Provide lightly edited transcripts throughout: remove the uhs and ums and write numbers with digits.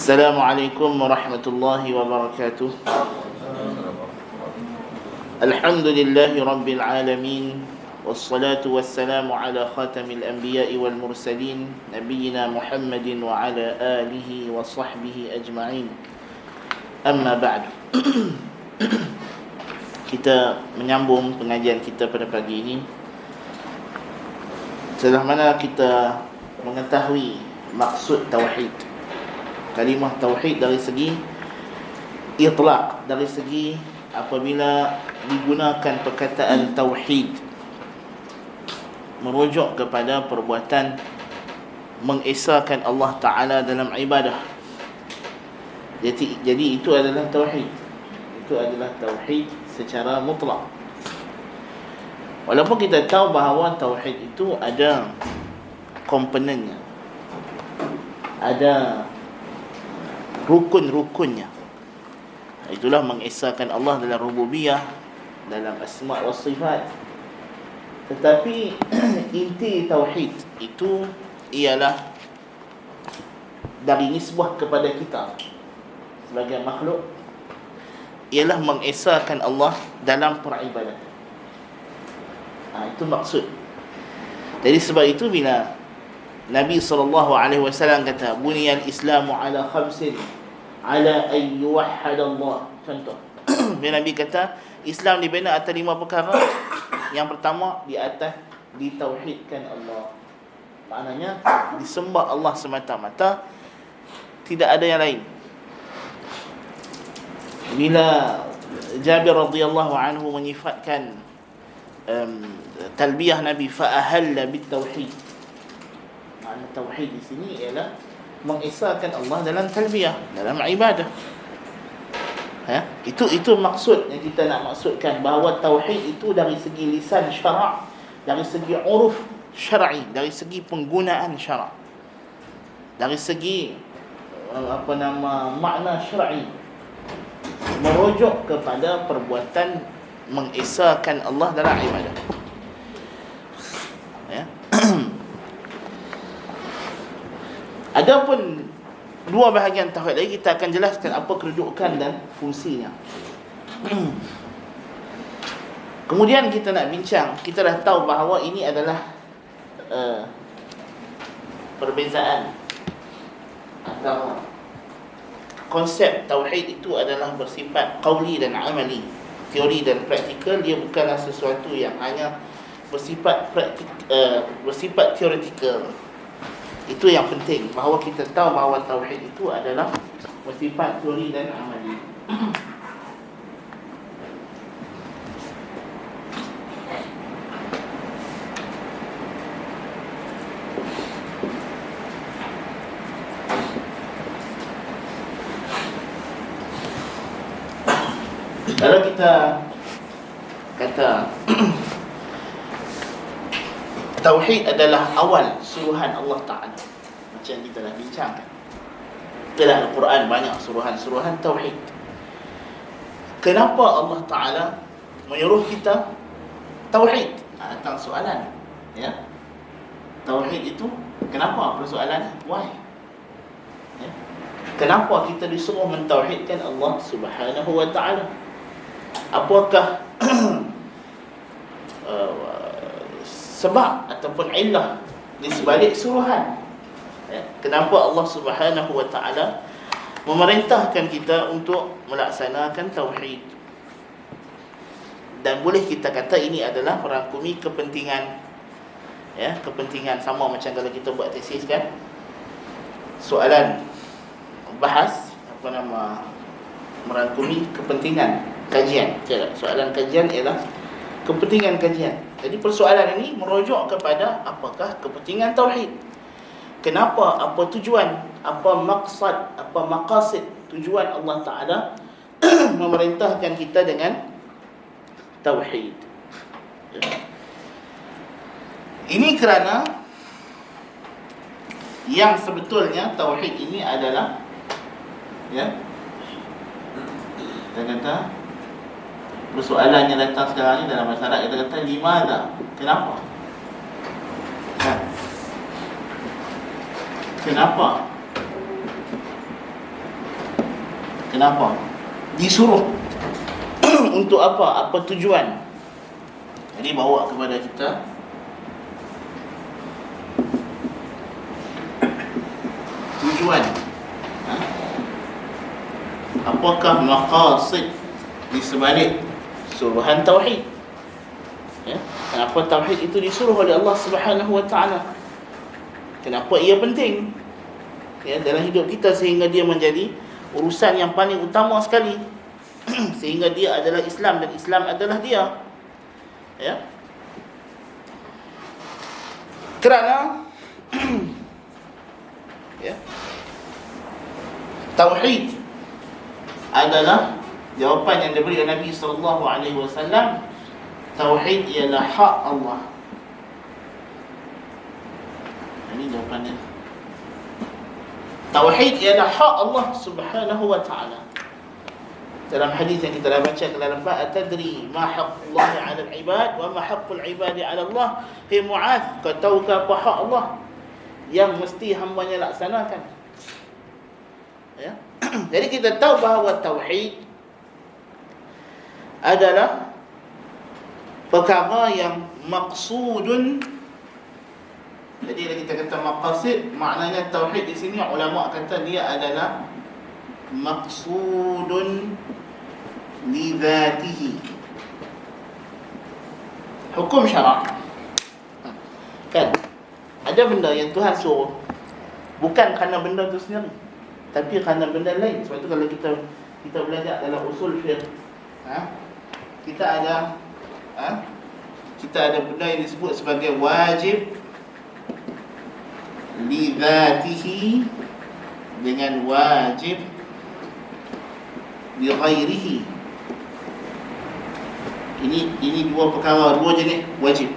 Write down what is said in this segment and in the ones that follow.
Assalamualaikum warahmatullahi wabarakatuh. Alhamdulillahi rabbil alamin. Wassalatu wassalamu ala khatamil anbiya'i wal mursalin, nabiyyina Muhammadin wa ala alihi wa sahbihi ajma'in. Amma ba'du. Kita menyambung pengajian kita pada pagi ini. Setelah mana kita mengetahui maksud tauhid, kalimah tauhid dari segi itlaq, dari segi apabila digunakan perkataan tauhid merujuk kepada perbuatan mengesahkan Allah Ta'ala dalam ibadah. Jadi itu adalah tauhid. Itu adalah tauhid secara mutlak. Walaupun kita tahu bahawa tauhid itu ada komponennya, ada rukun-rukunnya. Itulah mengesahkan Allah dalam rububiyah, dalam asma' wa sifat. Tetapi inti tauhid itu ialah dari nisbah kepada kita sebagai makhluk, ialah mengesahkan Allah dalam peribadatan. Itu maksud. Jadi sebab itu bila Nabi SAW kata buniyal Islamu ala khamsin ala an yuwahhad Allah. Contoh, bila Nabi kata Islam dibina atas 5 perkara. Yang pertama, di atas ditauhidkan Allah. Maknanya disembah Allah semata-mata, tidak ada yang lain. Bila Jabir radhiyallahu anhu menyifatkan talbiyah Nabi fa ahalla bit tauhid. Makna tauhid di sini ialah mengesahkan Allah dalam talbiyah, dalam ibadah. Itu maksud yang kita nak maksudkan, bahawa tauhid itu dari segi lisan syarak, dari segi uruf syar'i, dari segi penggunaan syarak, dari segi makna syar'i, merujuk kepada perbuatan mengesahkan Allah dalam ibadah. Adapun dua bahagian tauhid lagi, kita akan jelaskan apa kedudukan dan fungsinya. Kemudian kita nak bincang, kita dah tahu bahawa ini adalah perbezaan antara konsep tauhid itu adalah bersifat qauli dan amali, teori dan praktikal. Dia bukanlah sesuatu yang hanya bersifat bersifat teoretikal. Itu yang penting, bahawa kita tahu bahawa tauhid itu adalah bersifat teori dan amali. Kalau kita kata tauhid adalah awal suruhan Allah Ta'ala, macam kita dah bincangkan dalam Al-Quran, banyak suruhan-suruhan tauhid. Kenapa Allah Ta'ala menyuruh kita tauhid? Datang soalan, ya. Tauhid itu kenapa? Persoalan why? Ya. Kenapa kita disuruh mentauhidkan Allah Subhanahu wa Ta'ala? Apakah sebab ataupun illah di sebalik suruhan? Kenapa Allah Subhanahu wa Ta'ala memerintahkan kita untuk melaksanakan tauhid? Dan boleh kita kata ini adalah merangkumi kepentingan, ya, kepentingan sama macam kalau kita buat tesis kan, soalan bahas merangkumi kepentingan kajian. Soalan kajian ialah kepentingan kajian. Jadi persoalan ini merujuk kepada apakah kepentingan tauhid? Kenapa? Apa tujuan? Apa maksud? Apa maqasid? Tujuan Allah Ta'ala memerintahkan kita dengan tauhid. Ini kerana yang sebetulnya tauhid ini adalah, ya, kita kata persoalan yang datang sekarang ni dalam masyarakat, kita kata limada, kenapa? Kenapa? Kenapa? Disuruh. Untuk apa? Apa tujuan? Jadi bawa kepada kita tujuan. Apakah maqasid di sebalik suruhan tauhid? Ya, kenapa tauhid itu disuruh oleh Allah Subhanahu wa taala? Kenapa ia penting? Ya, dalam hidup kita sehingga dia menjadi urusan yang paling utama sekali. Sehingga dia adalah Islam dan Islam adalah dia. Ya. Kerana ya, tauhid adalah jawapan yang diberi oleh Nabi sallallahu alaihi wasallam. Tauhid ialah hak Allah. Ini jawapannya. Tauhid ialah hak Allah Subhanahu wa taala. Dalam hadis yang kita dah baca dalam bab atadri ma haqqullah 'ala al-ibad wa ma haqqul ibadi 'ala Allah. Hai Muaz, kau tahu ke apa hak Allah yang mesti hamba-Nya laksanakan? Ya. Jadi kita tahu bahawa tauhid adalah perkara yang maqsudun. Jadi bila kita kata maqasid, maknanya tauhid di sini ulama kata dia adalah maqsudun li dhatihi. Hukum syarak. Kan? Ada benda yang Tuhan suruh bukan kerana benda tu sendiri, tapi kerana benda lain. Sebab tu kalau kita belajar dalam usul fiqh, kita ada benda yang disebut sebagai wajib li dhatihi dengan wajib li ghairihi. Ini dua perkara, dua jenis wajib.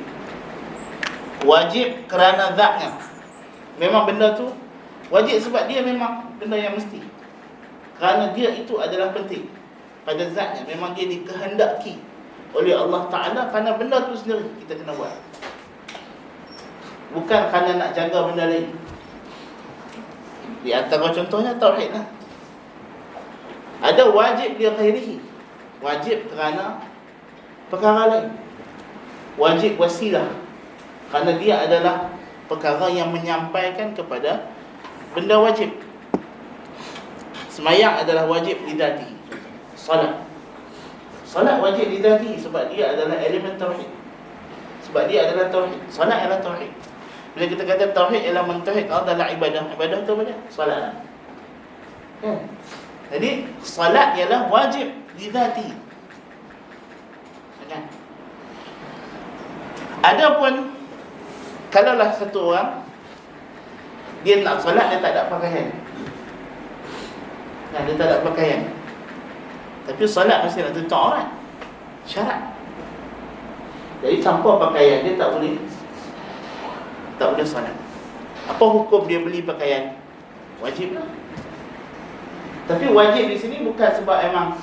Wajib kerana zatnya. Memang benda tu wajib sebab dia memang benda yang mesti. Kerana dia itu adalah penting pada zatnya, memang dia dikehendaki oleh Allah Ta'ala. Kerana benda tu sendiri kita kena buat, bukan kerana nak jaga benda lain. Di antara contohnya tauhid lah. Ada wajib li ghairihi, wajib kerana perkara lain. Wajib wasilah, kerana dia adalah perkara yang menyampaikan kepada benda wajib. Semayang adalah wajib li dhatihi. Salat wajib li dhatihi sebab dia adalah elemen tauhid. Sebab dia adalah tauhid. Salat adalah tauhid. Bila kita kata tauhid ialah mentauhid adalah ibadah. Ibadah tu apa dia? Salat. Jadi salat ialah wajib li dhatihi. Kan? Adapun kalaulah satu orang dia nak solat, dia tak ada pakaian. Dia tak ada pakaian, tapi solat mesti nak tutup aurat, syarat. Jadi tanpa pakaian dia tak boleh solat. Apa hukum dia beli pakaian? Wajib lah. Tapi wajib di sini bukan sebab emang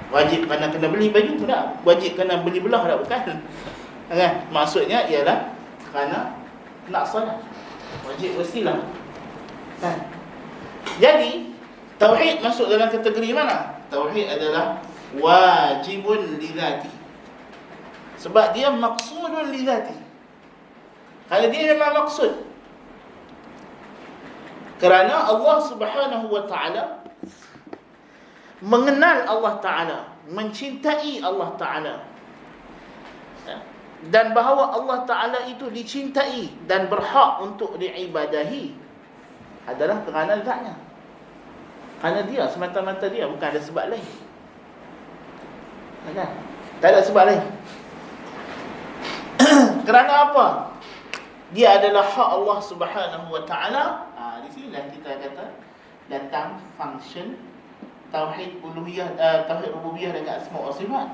wajib kerana kena beli baju tu tak. Wajib kerana beli belah tak, bukan. Kan? Maksudnya ialah kerana nak solat. Wajib wasilah. Kan? Jadi tauhid masuk dalam kategori mana? Tauhid adalah wajibun li dhati. Sebab dia maksudun li dhati. Kalau dia memang maksud. Kerana Allah Subhanahu wa taala mengenal Allah Ta'ala, mencintai Allah Ta'ala, dan bahawa Allah Ta'ala itu dicintai dan berhak untuk diibadahi adalah kerana zatnya. Kerana dia, semata-mata dia, bukan ada sebab lain. Tak ada sebab lain. Kerana apa? Dia adalah hak Allah Subhanahu wa Ta'ala. Di sinilah kita kata datang function tauhid uluhiyah, tauhid rububiyah dengan asma wa sifat.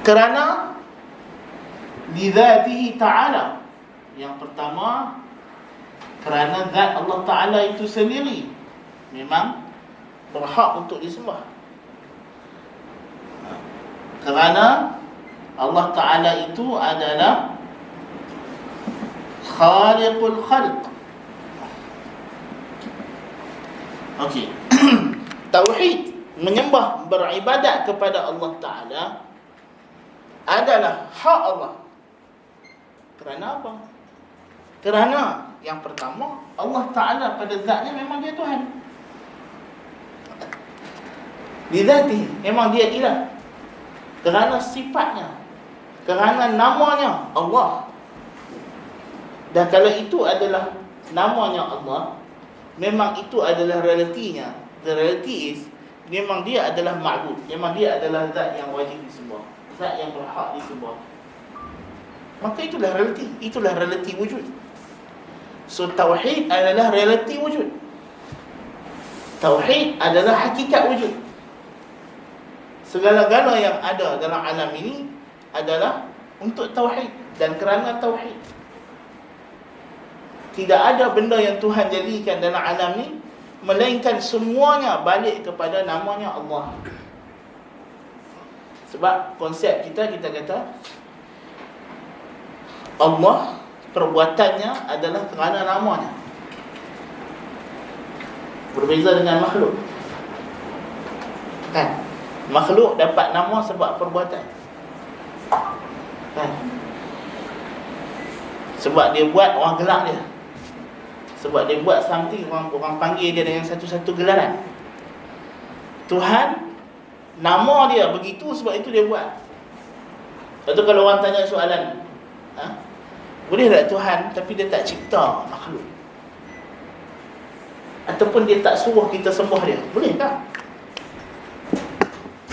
Kerana lidzatihi ta'ala. Yang pertama, kerana zat Allah Ta'ala itu sendiri memang berhak untuk disembah. Kerana Allah Ta'ala itu adalah khaliqul khalq. Okey. Tauhid, menyembah, beribadat kepada Allah Ta'ala adalah hak Allah. Kerana apa? Kerana yang pertama, Allah Ta'ala pada zatnya memang dia Tuhan. Di zati memang dia ilah. Kerana sifatnya, kerana namanya Allah. Dan kalau itu adalah namanya Allah, memang itu adalah realitinya. The reality is, memang dia adalah ma'bud. Memang dia adalah zat yang wajib disembah, zat yang berhak disembah. Maka itulah realiti. Itulah realiti wujud. So tauhid adalah realiti wujud. Tauhid adalah hakikat wujud. Segala-gala yang ada dalam alam ini adalah untuk tauhid dan kerana tauhid. Tidak ada benda yang Tuhan jadikan dalam alam ni melainkan semuanya balik kepada namanya Allah. Sebab konsep kita kata Allah perbuatannya adalah kerana namanya. Berbeza dengan makhluk. Kan? Makhluk dapat nama sebab perbuatan. Kan? Sebab dia buat, orang gelak dia. Sebab dia buat something, orang panggil dia dengan satu-satu gelaran. Tuhan, nama dia begitu sebab itu dia buat. Lepas tu kalau orang tanya soalan, boleh tak Tuhan tapi dia tak cipta makhluk? Ataupun dia tak suruh kita sembah dia? Boleh tak?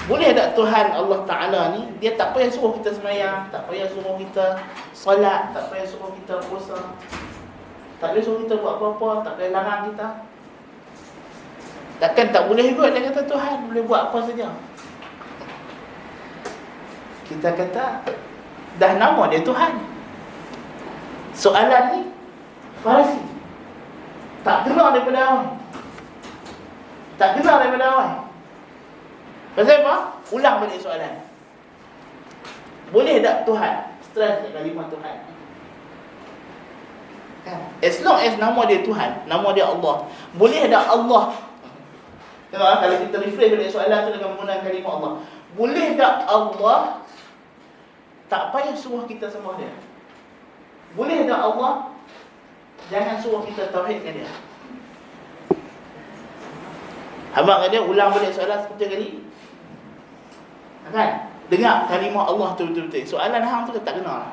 Boleh tak Tuhan Allah Ta'ala ni, dia tak payah suruh kita sembahyang, tak payah suruh kita solat, tak payah suruh kita puasa, tak payah suruh kita buat apa-apa, tak payah larang kita? Takkan tak boleh juga dia kata Tuhan boleh buat apa saja? Kita kata dah nama dia Tuhan. Soalan ni farsi, tak gerak daripada awal. Tak gerak daripada awal. Pasal apa? Ulang balik soalan. Boleh tak Tuhan? Stress kalimah Tuhan. Kan? As long as nama dia Tuhan, nama dia Allah, boleh tak Allah? Tengok kalau kita rephrase balik soalan tu dengan menggunakan kalimah Allah, boleh tak Allah tak payah suruh kita sembah dia? Boleh tak Allah jangan suruh kita tauhidkan dia? Abang kata ulang balik soalan seperti tadi. Kan? Dengar kalimah Allah tu betul-betul. Soalan hang tu tak kena.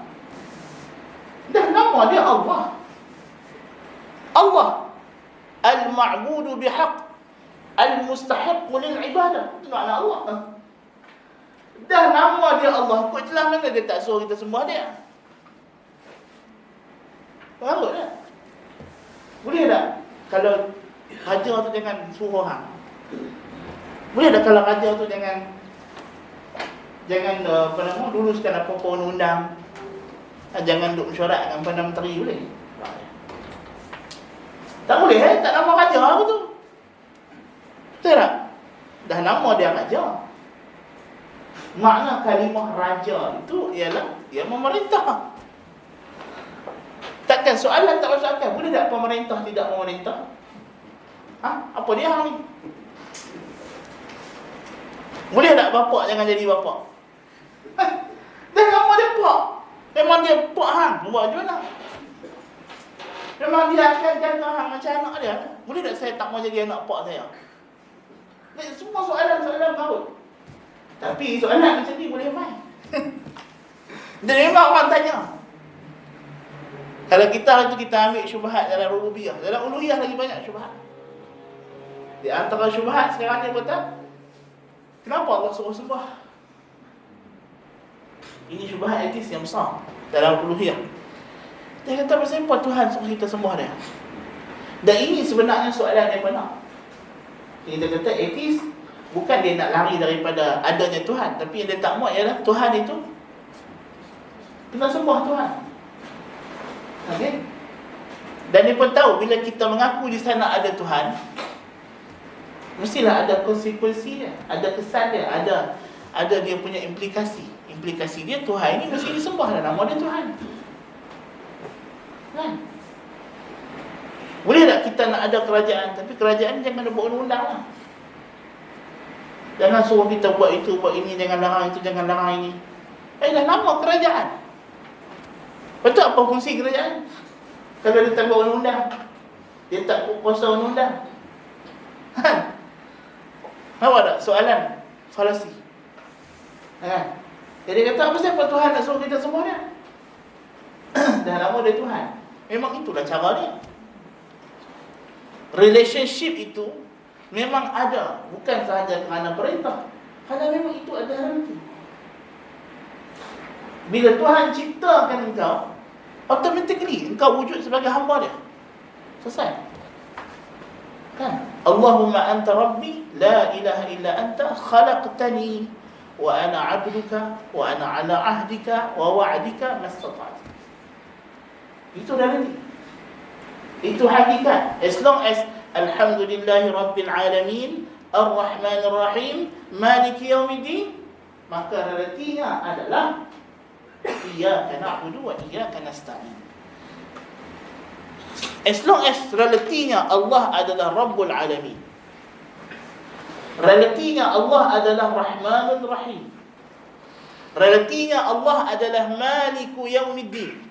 Dah nama dia Allah. Allah al-ma'budu bihaq, al-mustahiq lil ibadah. Itu makna Allah. Dah nama dia Allah, kok celah mana dia tak suruh kita sembah dia? Faham tak? Boleh tak kalau raja tu jangan suruh hang? Boleh tak kalau raja tu jangan apa nama, luluskan apa-apa undang-undang, jangan duk mesyuarat dengan Perdana Menteri, boleh? Tak boleh, tak nama raja apa tu? Betul tak? Dah nama dia raja. Makna kalimah raja itu ialah dia memerintah. Takkan soalan tak masuk akal. Boleh tak pemerintah tidak memerintah? Apa dia hang ni? Boleh tak bapak jangan jadi bapak? Dah nama dia pak. Memang dia pak hang. Buat macam mana? Memang dia akan jaga hang macam anak dia. Boleh tak saya tak mau jadi anak pak saya? Semua soalan-soalan baru. Tapi soalan macam ni boleh main. Dan memang orang tanya. Kalau kita ambil syubhat dalam rububiyah, dalam uluhiyah lagi banyak syubhat. Di antara syubhat sekarang ni kata, kenapa Allah suruh sembah? Ini syubhat etis yang besar dalam uluhiyah. Dia kata pasal apa Tuhan suruh kita sembah dia? Dan ini sebenarnya soalan yang benar. Kita kata etis bukan dia nak lari daripada adanya Tuhan, tapi yang dia tak mahu ialah Tuhan itu kita sembah Tuhan. Okay? Dan dia pun tahu bila kita mengaku di sana ada Tuhan, mestilah ada konsekuensi dia, ada kesan dia, ada dia punya implikasi. Implikasi dia Tuhan ini mesti disembah dan nama dia Tuhan. Kan? Boleh tak kita nak ada kerajaan, tapi kerajaan jangan buat undang-undang lah. Jangan suruh kita buat itu, buat ini, jangan larang itu, jangan larang ini. Dah nama kerajaan. Betul apa fungsi kerajaan? Kalau dia tak buat undang-undang, dia tak kuasa undang-undang. Nampak tak soalan falasi? Jadi kata apa siapa Tuhan nak suruh kita semua ni? Dah lama dia Tuhan. Memang itulah cara dia. Relationship itu memang ada, bukan sahaja kerana perintah, kerana memang itu ada nanti. Bila Tuhan ciptakan engkau, automatically engkau wujud sebagai hamba dia. Selesai. Kan? Allahumma anta rabbi la ilaha illa anta khalaqtani wa ana 'abduka wa ana 'ala 'ahdika wa wa'dika mastata'tu. Itu dah nanti. Itu hakikat. As long as alhamdulillahi rabbil alamin ar-rahmanir rahim maliki yaumiddin, maka artinya adalah iyyaka na'budu wa iyyaka nasta'in. As long as relatinya Allah adalah Rabbul Alamin, relatinya Allah adalah Rahmanun Rahim, relatinya Allah adalah Maliku Yaumiddin,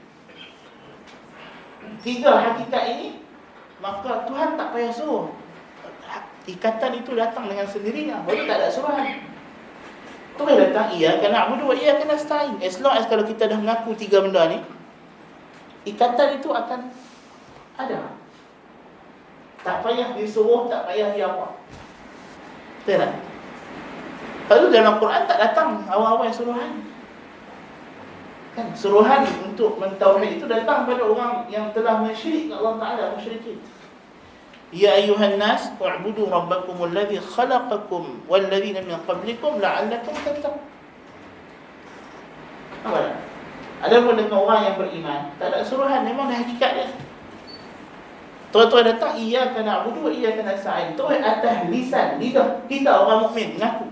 tiga hakikat ini, maka Tuhan tak payah suruh. Ikatan itu datang dengan sendirinya, baru tak ada suruhan. Tuhan datang, iyyaka na'budu wa iyyaka nasta'in. As long as kalau kita dah mengaku tiga benda ni, ikatan itu akan ada. Tak payah disuruh, tak payah dia apa. Betul tak? Lalu dalam Quran tak datang awal-awal suruhan. Kan suruhan untuk mentauhid itu datang pada orang yang telah mensyirik kepada Allah Taala, musyrikin. Ya ayuhan nas, u'budu rabbakumul ladzi khalaqakum wal ladzina min qablikum la'allakum tattaqun. Apa? Ada pun dengan orang yang beriman, tak ada suruhan, memang dah hakikat dia. Tuan-tuan datang, iyyaka na'budu wa iyyaka nasta'in. Itu atas lisan, lidah kita orang mukmin mengaku.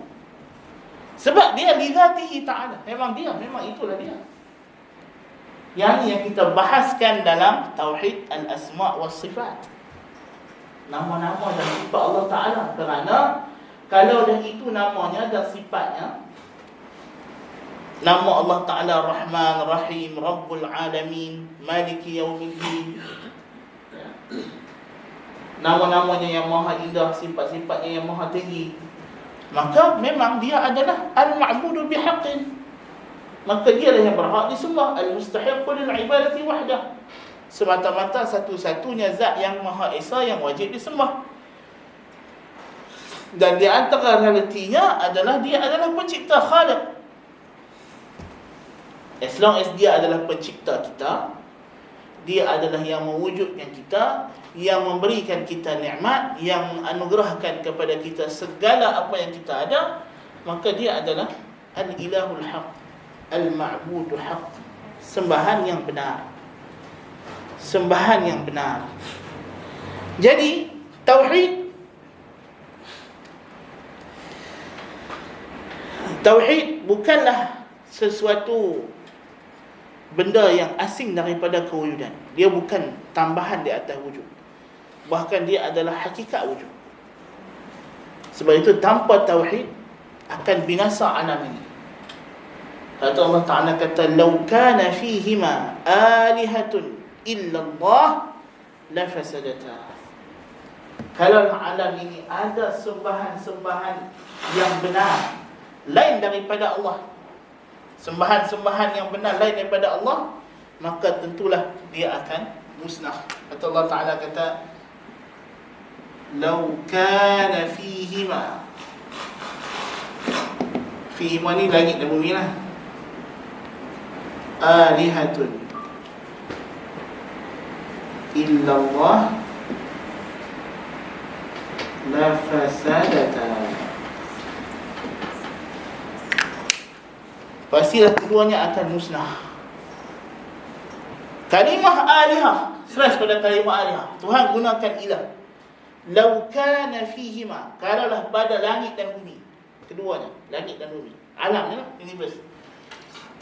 Sebab dia lidzatihi ta'ala. Memang dia, memang itulah dia. Yang ni yang kita bahaskan dalam tauhid al-asma' was sifat. Nama-nama dan sifat Allah Ta'ala. Kerana kalau dah itu namanya dan sifatnya, nama Allah Ta'ala Rahman, Rahim, Rabbul Alamin, Maliki Yaumiddin, nama-namanya yang maha indah, sifat-sifatnya yang maha tinggi, maka memang dia adalah al-ma'budu bihaqqin. Maka dia lah yang berhak disembah, al-mustahiqqu lil ibadati wahdah. Semata-mata satu-satunya zat yang maha esa yang wajib disembah. Dan di antara realitinya adalah dia adalah pencipta, khaliq. As long as dia adalah pencipta kita, dia adalah yang mewujudkan kita, yang memberikan kita nikmat, yang menganugerahkan kepada kita segala apa yang kita ada, maka dia adalah al-ilahul haq, al-ma'budul haq, sembahan yang benar, sembahan yang benar. Jadi tauhid bukanlah sesuatu benda yang asing daripada kewujudan. Dia bukan tambahan di atas wujud, bahkan dia adalah hakikat wujud. Sebab itu tanpa tauhid akan binasa alam ini. Kata Allah Ta'ala kata, "Law kana fihima alihatun illa Allah lafasadata." Kalau alam ini ada sembahan-sembahan yang benar lain daripada Allah, sembahan-sembahan yang benar lain daripada Allah, maka tentulah dia akan musnah. Kata Allah Ta'ala kata, "Law kana fihima." Fihima ni langit dan bumi lah. Alihatun illa Allah la fasadata. Pastilah keduanya akan musnah. Kalimah alihah, serah pada kalimah alihah. Tuhan gunakan ilah. Lau kana fihima, kalaulah pada langit dan bumi, keduanya, langit dan bumi, alam ni lah, universe,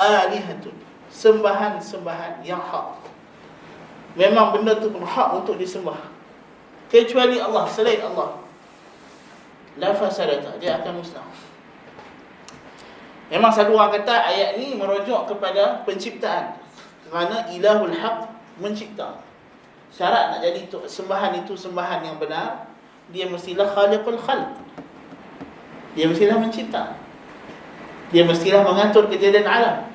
alihatun, sembahan-sembahan yang hak. Memang benda tu berhak untuk disembah. kecuali Allah, selain Allah, la fasadata, dia akan musnah. Memang satu orang kata ayat ni merujuk kepada penciptaan, kerana ilahul haq mencipta. Syarat nak jadi sembahan itu sembahan yang benar, dia mestilah khaliqul khalq, dia mestilah mencipta, dia mestilah mengatur kejadian alam.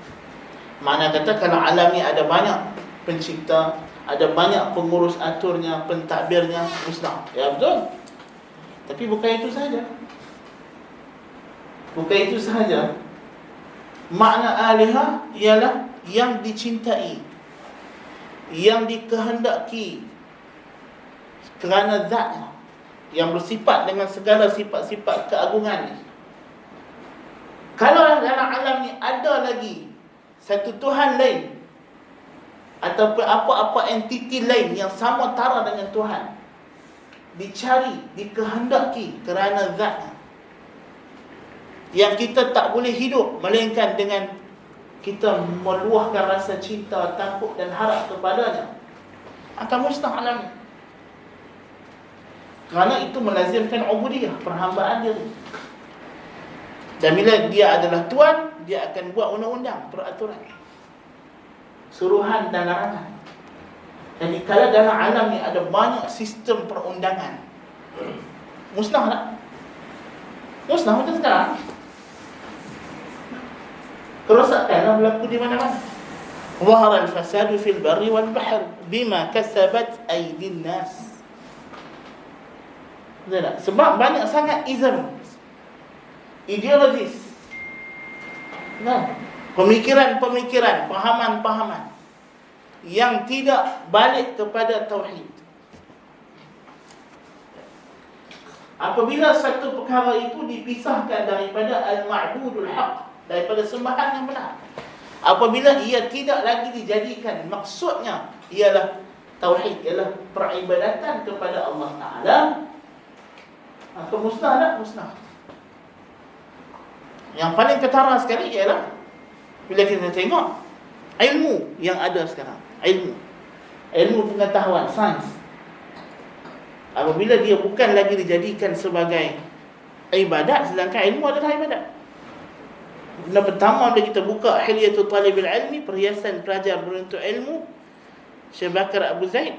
Makna kata kalau alam ni ada banyak pencipta, ada banyak pengurus aturnya, pentadbirnya, musnah. Ya betul. Tapi bukan itu sahaja. Bukan itu sahaja. Makna alihah ialah yang dicintai, yang dikehendaki kerana zatnya, yang bersifat dengan segala sifat-sifat keagungan. Kalau dalam alam ni ada lagi satu Tuhan lain ataupun apa-apa entiti lain yang sama tara dengan Tuhan, dicari, dikehendaki kerana zatnya, yang kita tak boleh hidup melainkan dengan kita meluahkan rasa cinta, takut dan harap kepadanya, akan musnah alam ni. Kerana itu melazimkan ubudiyah, perhambaan diri. Dan bila dia adalah Tuhan, dia akan buat undang-undang, peraturan, suruhan dan larangan. Jadi kalau dalam alam ni ada banyak sistem perundangan, musnah tak? Musnah macam sekarang. Kerosakan berlaku di mana-mana. Zahara al-fasadu fil barri wal bahr bima kasabat aydin nas. Sebab banyak sangat ism, ideologis, pemikiran-pemikiran, pahaman-pahaman yang tidak balik kepada tauhid. Apabila satu perkara itu dipisahkan daripada al-ma'budul haq, daripada sembahan yang benar, apabila ia tidak lagi dijadikan maksudnya ialah tauhid, ialah peribadatan kepada Allah Ta'ala, maka musnah tak? Musnah. Yang paling ketara sekali ialah bila kita tengok ilmu yang ada sekarang, ilmu pengetahuan, sains. Apabila dia bukan lagi dijadikan sebagai ibadat, sedangkan ilmu adalah ibadat. Benda pertama bila kita buka Hilyatul Talibil Ilmi, perhiasan pelajar menuntut ilmu, Syekh Bakar Abu Zaid,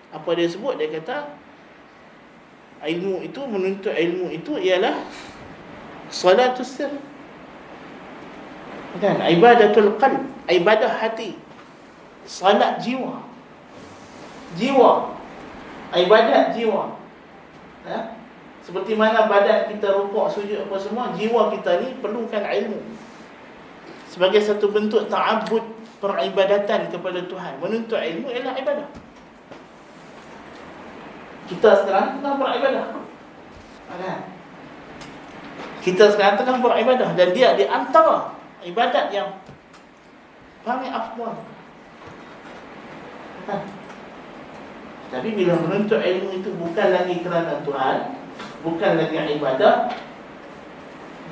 apa dia sebut? Dia kata ilmu itu, menuntut ilmu itu ialah salatus sir, kan? Ibadatul qalb, ibadah hati, salat jiwa, ibadat jiwa. Ya? Seperti mana badan kita rukuk, sujud apa semua, jiwa kita ni perlukan ilmu sebagai satu bentuk ta'abbud, peribadatan kepada Tuhan. Menuntut ilmu ialah ibadah. Kita sekarang tengah beribadah, kan? Kita sekarang tengah beribadah, dan dia di antara ibadat yang paling afdal, kan? Tapi bila menuntut ilmu itu bukan lagi kerana Tuhan, bukan lagi ibadah,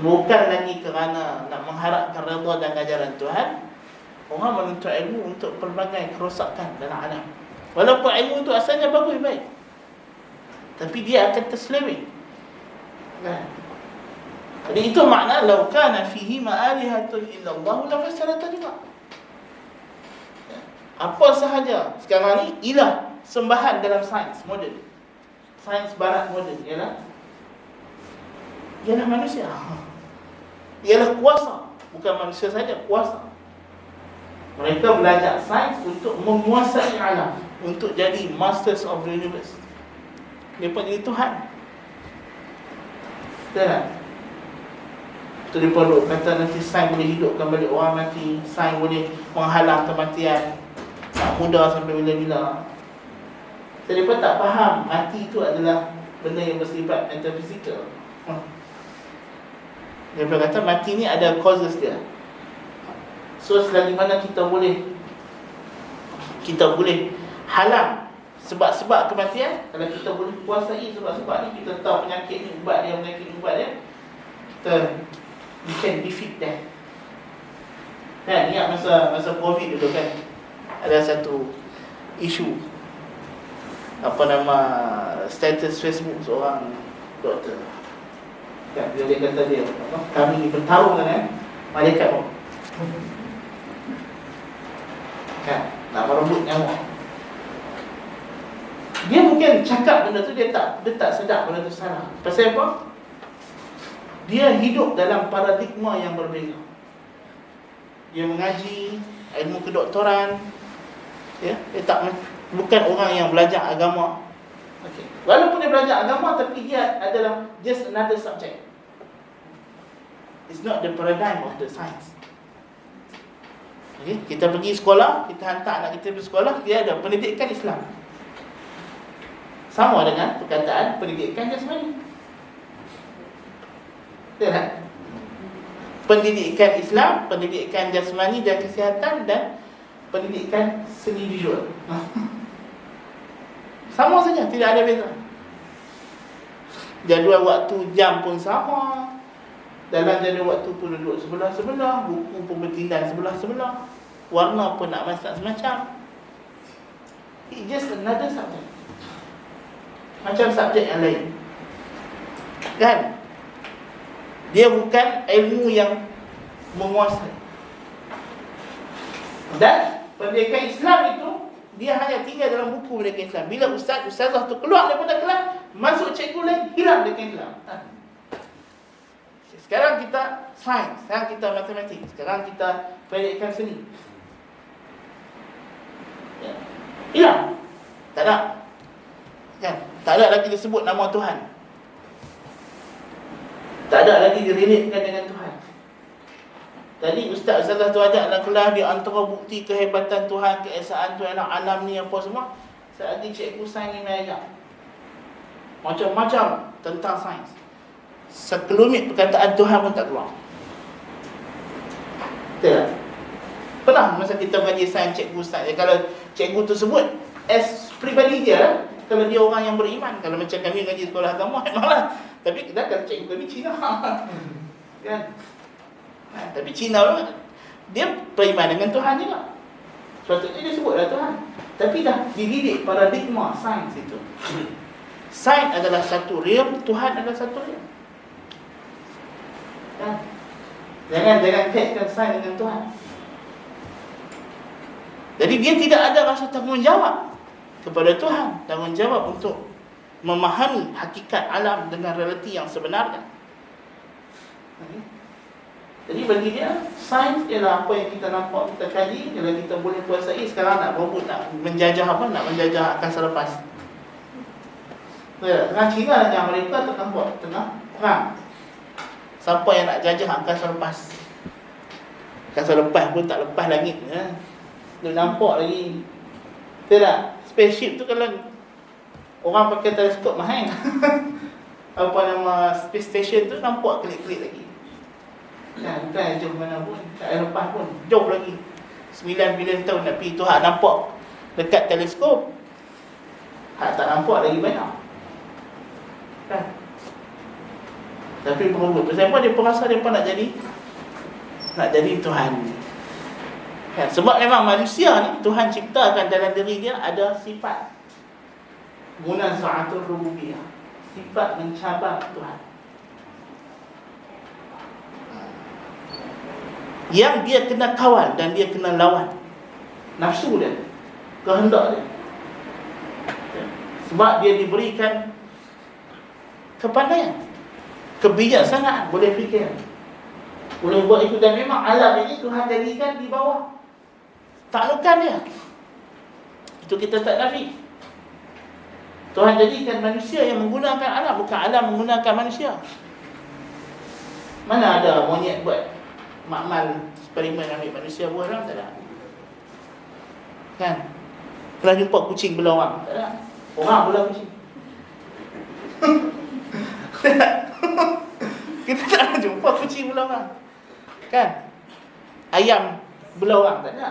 bukan lagi kerana nak mengharapkan redha dan ajaran Tuhan, orang menuntut ilmu untuk pelbagai kerosakan dalam alam. Walaupun ilmu itu asalnya bagus, baik, tapi dia akan terseleweng, kan? Jadi itu makna law kana fihi ma'alihatun illallah la fasadata juga. Apa sahaja sekarang ni ilah sembahan dalam sains moden, sains barat moden, ialah manusia, ialah kuasa. Bukan manusia saja, kuasa. Mereka belajar sains untuk menguasai alam, untuk jadi masters of the universe. Mereka jadi Tuhan. Betul tak? Itu mereka duk kata nanti sains boleh hidupkan balik orang mati, sains boleh menghalang kematian, tak muda sampai bila-bila. Jadi mereka tak faham mati itu adalah benda yang bersifat metafizikal. Dia berkata mati ni ada causes dia. So selagi mana kita boleh halang sebab-sebab kematian, kalau kita boleh kuasai sebab-sebab ni, kita tahu penyakit ni ubat dia, kita we can defeat that. Kan, ingat masa COVID dulu kan, ada satu isu apa nama status Facebook seorang doktor. Kan dia kata dia, kami bertarung dengan malaikat maut. Kan, nak merebut nyawa. Dia mungkin cakap benda tu, dia tak sedar benda tu salah. Pasal apa? Dia hidup dalam paradigma yang berbeza. Dia mengaji ilmu kedoktoran, ya, dia bukan orang yang belajar agama. Okay. Walaupun dia belajar agama, tapi dia adalah just another subject. It's not the paradigm of the science. Okay. Kita pergi sekolah, kita hantar anak kita pergi sekolah, dia ada pendidikan Islam. Sama dengan perkataan pendidikan jasmani. Betul tak? Pendidikan Islam, pendidikan jasmani dan kesihatan, dan pendidikan seni visual. Sama saja, tidak ada beza. Jadual waktu jam pun sama. Dalam jadual waktu pun duduk sebelah-sebelah. Buku pun bertindan sebelah-sebelah. Warna pun nak macam-macam. It's just another subject. Macam subjek yang lain. Kan? Dia bukan ilmu yang menguasai. Dan pendidikan Islam itu, dia hanya tinggal dalam buku pendidikan Islam. Bila ustazah tu keluar daripada kelas, masuk cikgu lain, hilang pendidikan Islam. Sekarang kita sains, sekarang kita matematik, sekarang kita pendidikan seni. Ya. Hilang. Tak ada. Kan? Tak ada lagi disebut nama Tuhan. Tak ada lagi direlatekan dengan Tuhan. Tadi ustazah tu ajak dalam kelas, di antara bukti kehebatan Tuhan, keesaan Tuhan, alam ni apa semua. Saat ni cikgu sains ni main ajak macam-macam tentang sains. Sekelumit perkataan Tuhan pun tak keluar. Betul tak? Pernah masa kita mengaji sains, cikgu sains, kalau cikgu tu sebut as pribadi dia lah. Kalau dia orang yang beriman, kalau macam kami ngaji sekolah agama, memanglah. Tapi kita kalau cikgu kami Cina. Kan? Tapi Cina pun dia beriman dengan Tuhan juga. Sepatutnya dia sebutlah Tuhan. Tapi dah dididik paradigma sains itu. Sains adalah satu realm, Tuhan adalah satu realm. Kan? Jangan kaitkan sains dengan Tuhan. Jadi dia tidak ada rasa tanggungjawab kepada Tuhan, tanggungjawab untuk memahami hakikat alam dengan realiti yang sebenarnya. Jadi bagi dia, sains ialah apa yang kita nampak, kita kaji, kalau kita boleh kuasai. Sekarang nak berebut, nak menjajah apa? Nak menjajah angkasa lepas. Dengan China dan Amerika tengah perang. Siapa yang nak jajah angkasa lepas? Angkasa lepas pun tak lepas langit, ya. Dia nampak lagi. Betul tak? Spaceship tu kalau orang pakai teleskop mahal. Apa nama space station tu nampak kelip-kelip lagi. Kan, bukan jauh mana pun, tak ada lepas pun, jauh lagi 9 bilion tahun nak pergi tu. Hak nampak dekat teleskop, hak tak nampak lagi banyak. Kan? Tapi berebut. Pasal apa? Dia perasa dia pun nak jadi Tuhan. Kan? Sebab memang manusia ni Tuhan ciptakan dalam diri dia ada sifat munaza'atul rububiyah, sifat mencabar Tuhan, yang dia kena kawal dan dia kena lawan. Nafsu dia, kehendak dia. Sebab dia diberikan kepandaian, kebijaksanaan, boleh fikir, boleh buat itu. Dan memang alam ini Tuhan jadikan di bawah taklukan dia. Itu kita tak nafi. Tuhan jadikan manusia yang menggunakan alam, bukan alam menggunakan manusia. Mana ada monyet buat makmal eksperimen ambil manusia buah orang? Tak ada. Kan? Pernah jumpa kucing belah orang? Tak ada. Orang belah kucing. Kita tak ada jumpa kucing belah orang. Kan? Ayam belah orang? Tak ada.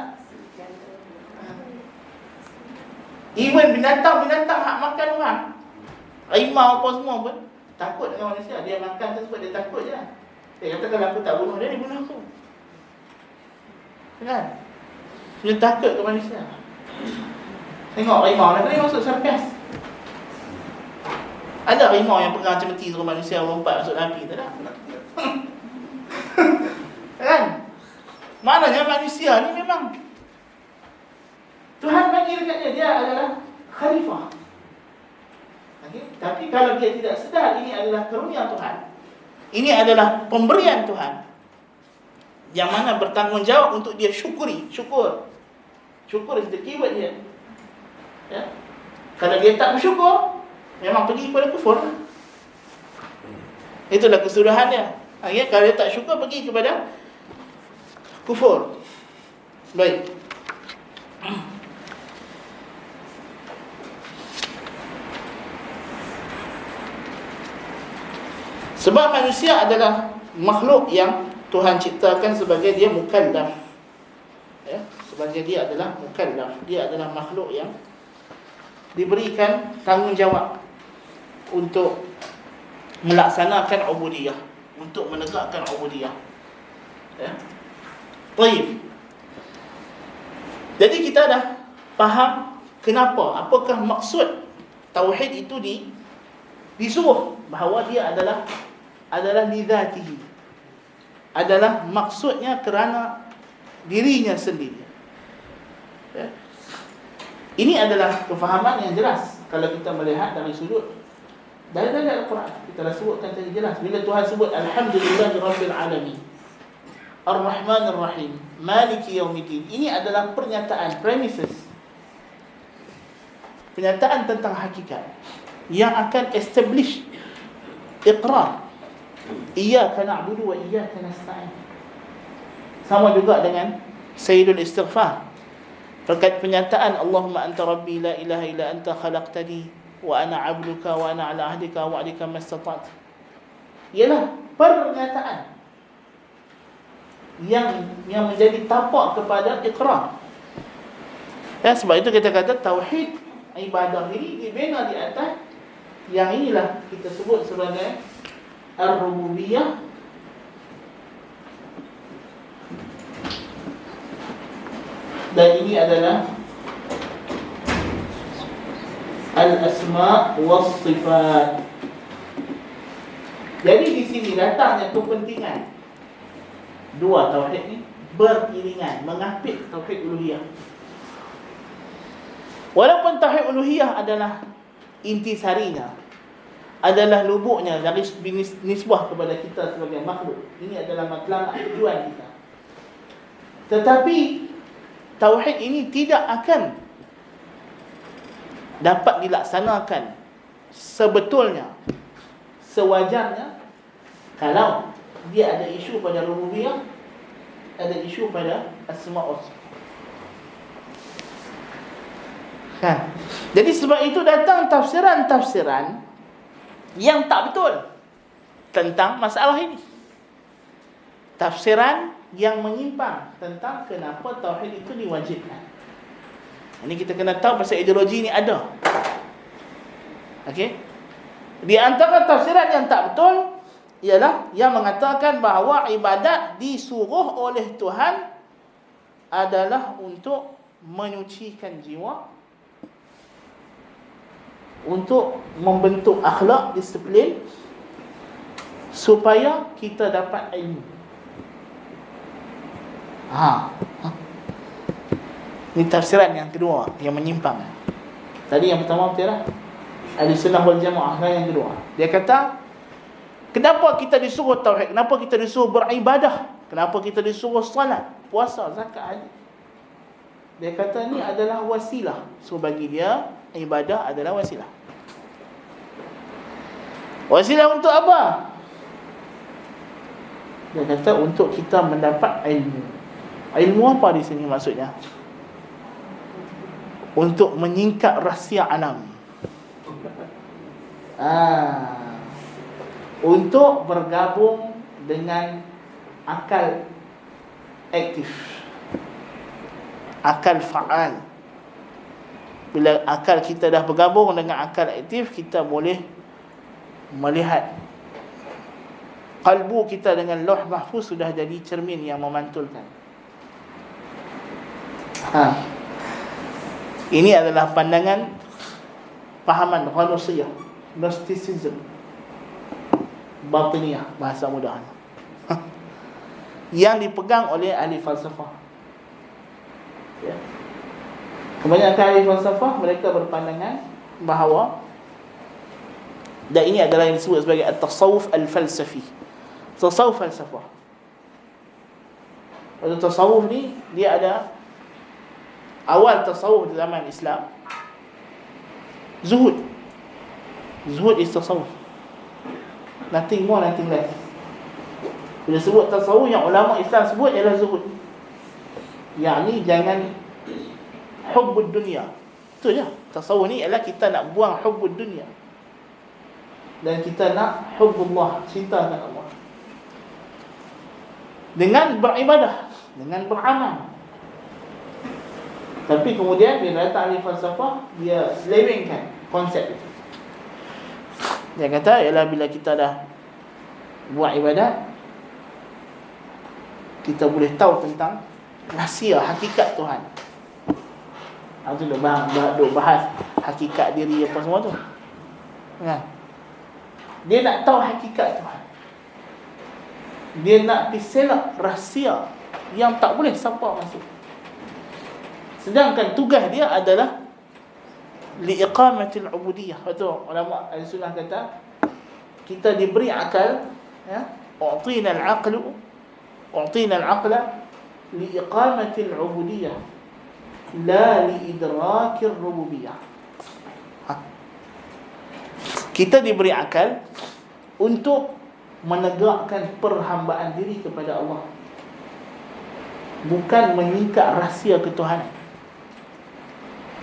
Even binatang-binatang hak makan orang, harimau apa semua pun takut dengan manusia. Dia makan tersebut, dia takut je. Dia kata kalau aku tak bunuh dia, dia bunuh aku. Kan? Dia takut ke manusia. Tengok harimau, dia masuk sarkas. Ada harimau yang pegang cemeti suruh manusia lompat masuk dalam api? Tak ada. Kan? Maknanya manusia ni memang Tuhan bagi dekat dia adalah khalifah. Okay? Tapi kalau dia tidak sedar ini adalah karunia Tuhan, ini adalah pemberian Tuhan, yang mana bertanggungjawab untuk dia syukuri. Syukur is the keyword dia. Ya? Kalau dia tak bersyukur, memang pergi kepada kufur. Itulah keseluruhan dia. Ya? Kalau dia tak syukur, pergi kepada kufur. Baik. Sebab manusia adalah makhluk yang Tuhan ciptakan sebagai dia mukallaf. Ya, sebagai dia adalah mukallaf. Dia adalah makhluk yang diberikan tanggungjawab untuk melaksanakan ubudiyah, untuk menegakkan ubudiyah. Ya. Baik. Jadi kita dah faham kenapa, apakah maksud tauhid itu disuruh, bahawa dia adalah lidatihi, adalah maksudnya kerana dirinya sendiri. Ya. Ini adalah kefahaman yang jelas kalau kita melihat dari sudut dari Al-Quran. Kita dah sebutkan tadi jelas bila Tuhan sebut Alhamdulillahirabbil alamin, Ar-Rahmanir Rahim, Maliki Yaumiddin. Ini adalah pernyataan, premises, pernyataan tentang hakikat yang akan establish iqrar iyyaka na'budu wa iyyaka nasta'in. Sama juga dengan Sayyidul Istighfar, terkait pernyataan Allahumma anta rabbi la ilaha illa anta khalaqtani wa ana 'abduka wa ana 'ala ahdika wa 'adika mastata'tu. Ialah pernyataan yang menjadi tapak kepada iqrar. Ya, sebab itu kita kata tauhid ibadah ini dibina di atas yang inilah kita sebut sebagai ar-rububiyah dan ini adalah al-asma' was-sifat. Jadi di sini datangnya kepentingan dua tauhid ni beriringan, mengapit tauhid uluhiyah. Walaupun tauhid uluhiyah adalah intisarinya, adalah lubuknya dari nisbah kepada kita sebagai makhluk. Ini adalah matlamat tujuan kita. Tetapi tauhid ini tidak akan dapat dilaksanakan sebetulnya, sewajarnya, kalau dia ada isu pada rububiyah, ada isu pada asma' wa sifat. Kan? Jadi sebab itu datang tafsiran-tafsiran yang tak betul tentang masalah ini. Tafsiran yang menyimpang tentang kenapa tauhid itu diwajibkan. Ini kita kena tahu pasal ideologi ni ada. Okey? Di antara tafsiran yang tak betul ialah yang mengatakan bahawa ibadat disuruh oleh Tuhan adalah untuk menyucikan jiwa, untuk membentuk akhlak, disiplin, supaya kita dapat ilmu. Ini tafsiran yang kedua yang menyimpang. Tadi yang pertama betul lah, Ahlussunnah wal Jamaah. Yang kedua, dia kata, kenapa kita disuruh tauhid? Kenapa kita disuruh beribadah? Kenapa kita disuruh salat, puasa, zakat, haji? Dia kata ni adalah wasilah. So bagi dia, ibadah adalah wasilah. Wasilah untuk apa? Dia kata untuk kita mendapat ilmu. Ilmu apa di sini maksudnya? Untuk menyingkap rahsia alam. Untuk bergabung dengan akal aktif, akal fa'al. Bila akal kita dah bergabung dengan akal aktif, kita boleh melihat. Qalbu kita dengan lauh mahfuz sudah jadi cermin yang memantulkan. Ini adalah pandangan fahaman Ghanusiyah. Gnosticism, Batiniyah, bahasa mudahnya, yang dipegang oleh ahli falsafah. Ya. Kebanyakan ahli falsafah mereka berpandangan bahawa, dan ini adalah yang disebut sebagai at-tasawuf al-falsafi, tasawuf falsafah. Pada tasawuf ni, dia ada awal tasawuf di zaman Islam, zuhud. Zuhud is tasawuf, nothing more, nothing less. Bila sebut tasawuf, yang ulama Islam sebut ialah zuhud, yakni jangan hubbud dunia. Itu je. Tasawuf ni ialah kita nak buang hubbud dunia dan kita nak hubbullah, cinta kepada Allah, dengan beribadah, dengan beramal. Tapi kemudian bila datang ahli falsafah, dia selewengkan konsep itu. Dia kata ialah bila kita dah buat ibadat, kita boleh tahu tentang rahsia hakikat Tuhan. Itu duk bahas hakikat diri apa semua tu, kan? Dia nak tahu hakikat Tuhan. Dia nak diselak rahsia yang tak boleh siapa masuk. Sedangkan tugas dia adalah liiqamatil ubudiyah. Betul, ulama al-sunnah kata kita diberi akal, ya, u'tina al-aqla liiqamatil ubudiyah la liidrakir rububiyah. Kita diberi akal untuk menegakkan perhambaan diri kepada Allah, bukan mengikat rahsia ketuhanan.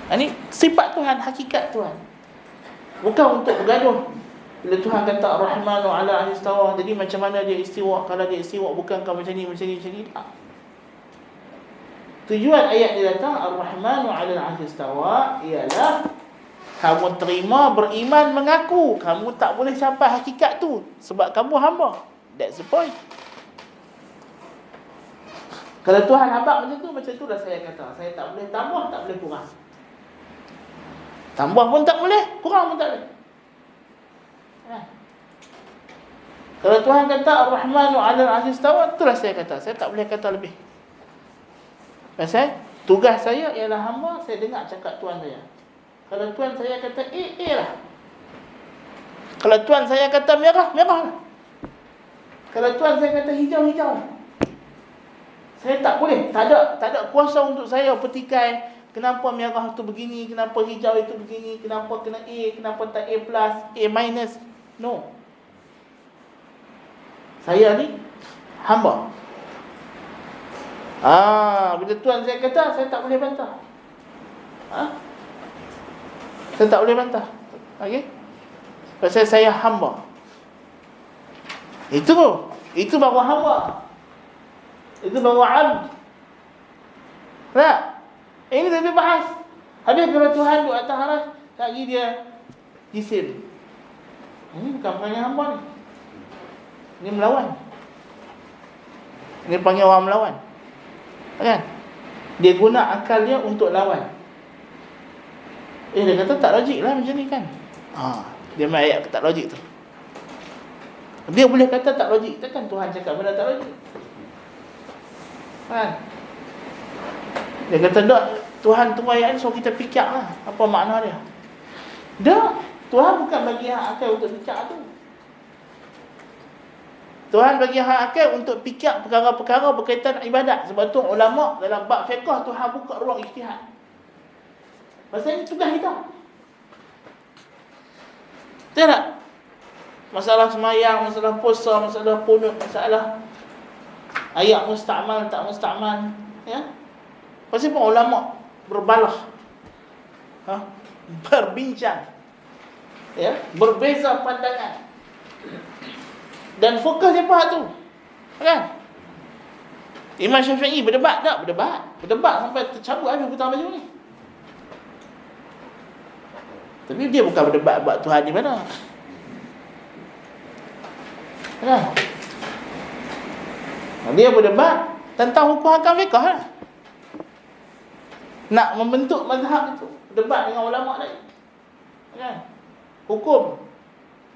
Ini sifat Tuhan, hakikat Tuhan. Bukan untuk bergaduh. Bila Tuhan kata Ar-Rahmanu ala arsyis istawa, jadi macam mana dia istiwa? Kalau dia istiwa, bukankah macam ni, macam ni, macam ni? Tak. Tujuan ayat dia datang Ar-Rahmanu ala arsyis istawa ialah kamu terima, beriman, mengaku kamu tak boleh capai hakikat tu sebab kamu hamba. That's the point. Kalau Tuhan habaq macam tu dah saya kata, saya tak boleh tambah, tak boleh kurang. Tambah pun tak boleh, kurang pun tak boleh. Kalau Tuhan kata Ar-Rahmanu 'alal 'arsy istawa, itulah saya kata, saya tak boleh kata lebih. Pasal tugas saya ialah hamba, saya dengar cakap Tuhan saya. Kalau Tuhan saya kata A lah. Kalau Tuhan saya kata merah, merah lah. Kalau Tuhan saya kata hijau, hijau lah. Saya tak boleh, tak ada kuasa untuk saya petikai kenapa merah tu begini, kenapa hijau itu begini, kenapa kena A, kenapa tak A plus, A minus. No. Saya ni hamba. Bila Tuhan saya kata, saya tak boleh bantah. Saya tak boleh bantah. Okey? Pasal saya hamba. Itu baru hamba. Itu baru abd. Tak? Ini lebih bahas. Habis kalau Tuhan duduk atas aras, lagi dia jisim. Ini bukan panggil hamba ni. Ini melawan. Ini panggil orang melawan. Kan? Dia guna akal dia untuk lawan. Dia kata tak logik lah macam ni kan. Dia main ayat tak logik tu. Dia boleh kata tak logik. Takkan Tuhan cakap benda tak logik. Kan? Dia kata tak, Tuhan tunggu ayat ni, so kita fikir lah apa makna dia. Tak, Tuhan bukan bagi hak akal untuk fikir tu. Tuhan bagi hak akal untuk fikir perkara-perkara berkaitan ibadat. Sebab tu ulama dalam bab fiqh Tuhan buka ruang ijtihad. Pasal ini tugas kita. Tak? Masalah semayang, masalah puasa, masalah qunut, masalah ayat musta'mal tak musta'mal, ya. Pasal pun ulama berbalah, berbincang, ya, berbeza pandangan. Dan fokus siapa tu? Kan? Imam Syafi'i berdebat tak? Berdebat sampai tercabut habis hutang baju ni. Tapi dia bukan berdebat buat Tuhan di mana. Kan? Dia berdebat tentang hukum hakam fiqh lah. Nak membentuk mazhab itu, debat dengan ulama lain. Kan? Hukum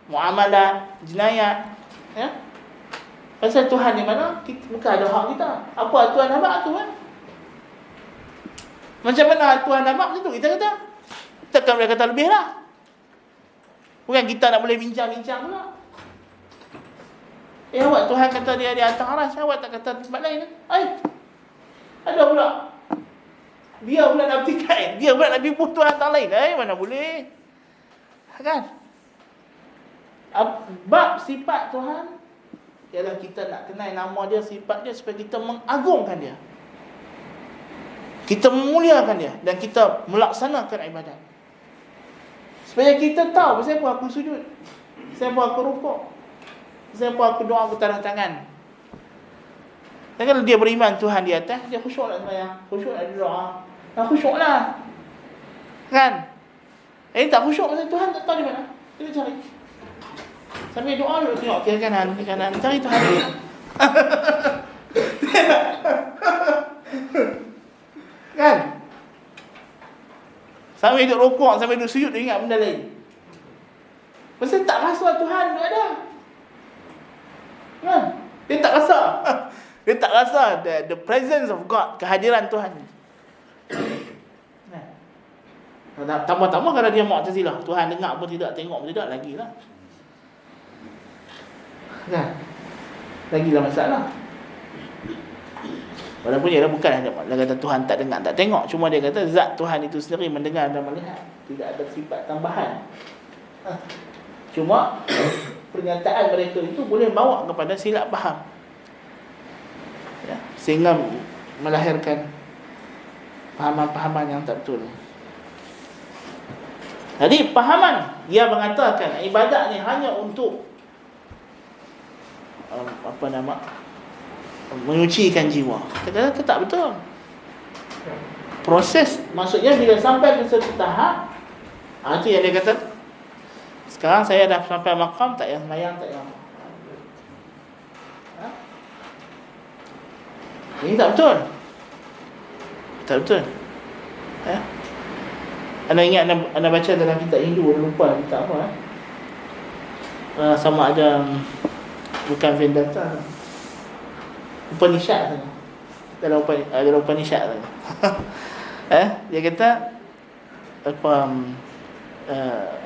muamalah, jinayat. Ya? Pasal Tuhan di mana? Bukan ada hak kita. Apa Tuhan nampak tu kan? Macam mana Tuhan nampak macam tu? Kita kata. Takkan boleh kata lebih lah. Bukan kita nak boleh bincang-bincang pula. Awak Tuhan kata dia di atas aras, awak tak kata tempat lain. Ada pula. Dia pula nak bertikai. Dia pula nak bimbuk Tuhan tak lain. Mana boleh. Kan? Bab sifat Tuhan ialah kita nak kenal nama dia, sifat dia, supaya kita mengagungkan dia, kita memuliakan dia, dan kita melaksanakan ibadat. Supaya kita tahu pasal apa aku sujud, pasal apa aku rukuk, pasal apa aku doa, aku taruh tangan. Dan kalau dia beriman Tuhan di atas, dia khusyuk nak sembahyang, khusyuk nak doa, dah khusyuk lah. Kan? Tak khusyuk pasal Tuhan tak tahu di mana. Kita cari. Sambil doa dulu, tengok kiri kanan, cari Tuhan dia. Kan? Sambil duduk rokok, sambil duduk sujud, dia ingat benda lain. Pasal tak rasa Tuhan tu ada. Kan? Dia tak rasa. Dia tak rasa the presence of God, kehadiran Tuhan. Tambah-tambah kalau dia Mu'tazilah, Tuhan dengar pun tidak, tengok pun tidak, lagilah. Kan? Lagilah masalah. Walaupun dia bukan hanya kata Tuhan tak dengar, tak tengok, cuma dia kata zat Tuhan itu sendiri mendengar dan melihat, tidak ada sifat tambahan. Cuma pernyataan mereka itu boleh bawa kepada silap faham, ya, sehingga melahirkan pahaman-pahaman yang tak betul. Jadi pahaman dia mengatakan ibadat ni hanya untuk menyucikan jiwa. Kita kata tak betul. Proses, maksudnya bila sampai ke satu tahap, itu yang dia kata, sekarang saya dah sampai makam, tak payah sembahyang, tak payah. Ini tak betul. Tak betul. Anda ingat anda baca dalam kitab Hindu, lupa kitab apa? Sama ada bukan Vedanta, Upanishad saja. Dalam Upanishad saja. Dia kata apa,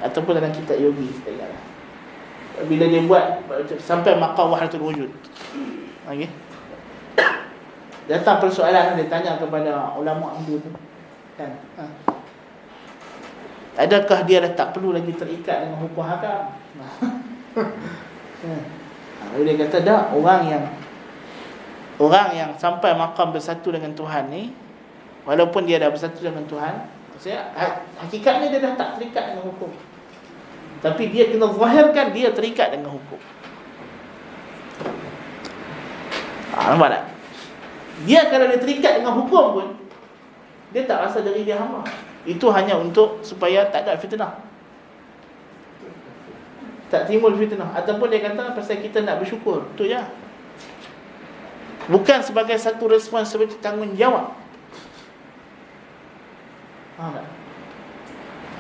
ataupun dalam kitab yogi, tak ingatlah. Bila dia buat sampai maqam wahdatul wujud. Okey. Datang persoalan, dia tanya kepada ulama Hindu tu. Kan? Adakah dia dah tak perlu lagi terikat dengan hukum hakam? Dia kata dah, orang yang sampai maqam bersatu dengan Tuhan ni, walaupun dia dah bersatu dengan Tuhan, maksudnya hakikatnya dia dah tak terikat dengan hukum, tapi dia kena zahirkan dia terikat dengan hukum. Nampak tak? Dia kalau dia terikat dengan hukum pun, dia tak rasa diri dia hamba. Itu hanya untuk supaya tak ada fitnah, tak timbul fitnah. Ataupun dia kata pasal kita nak bersyukur, tu je. Bukan sebagai satu respons seperti tanggungjawab.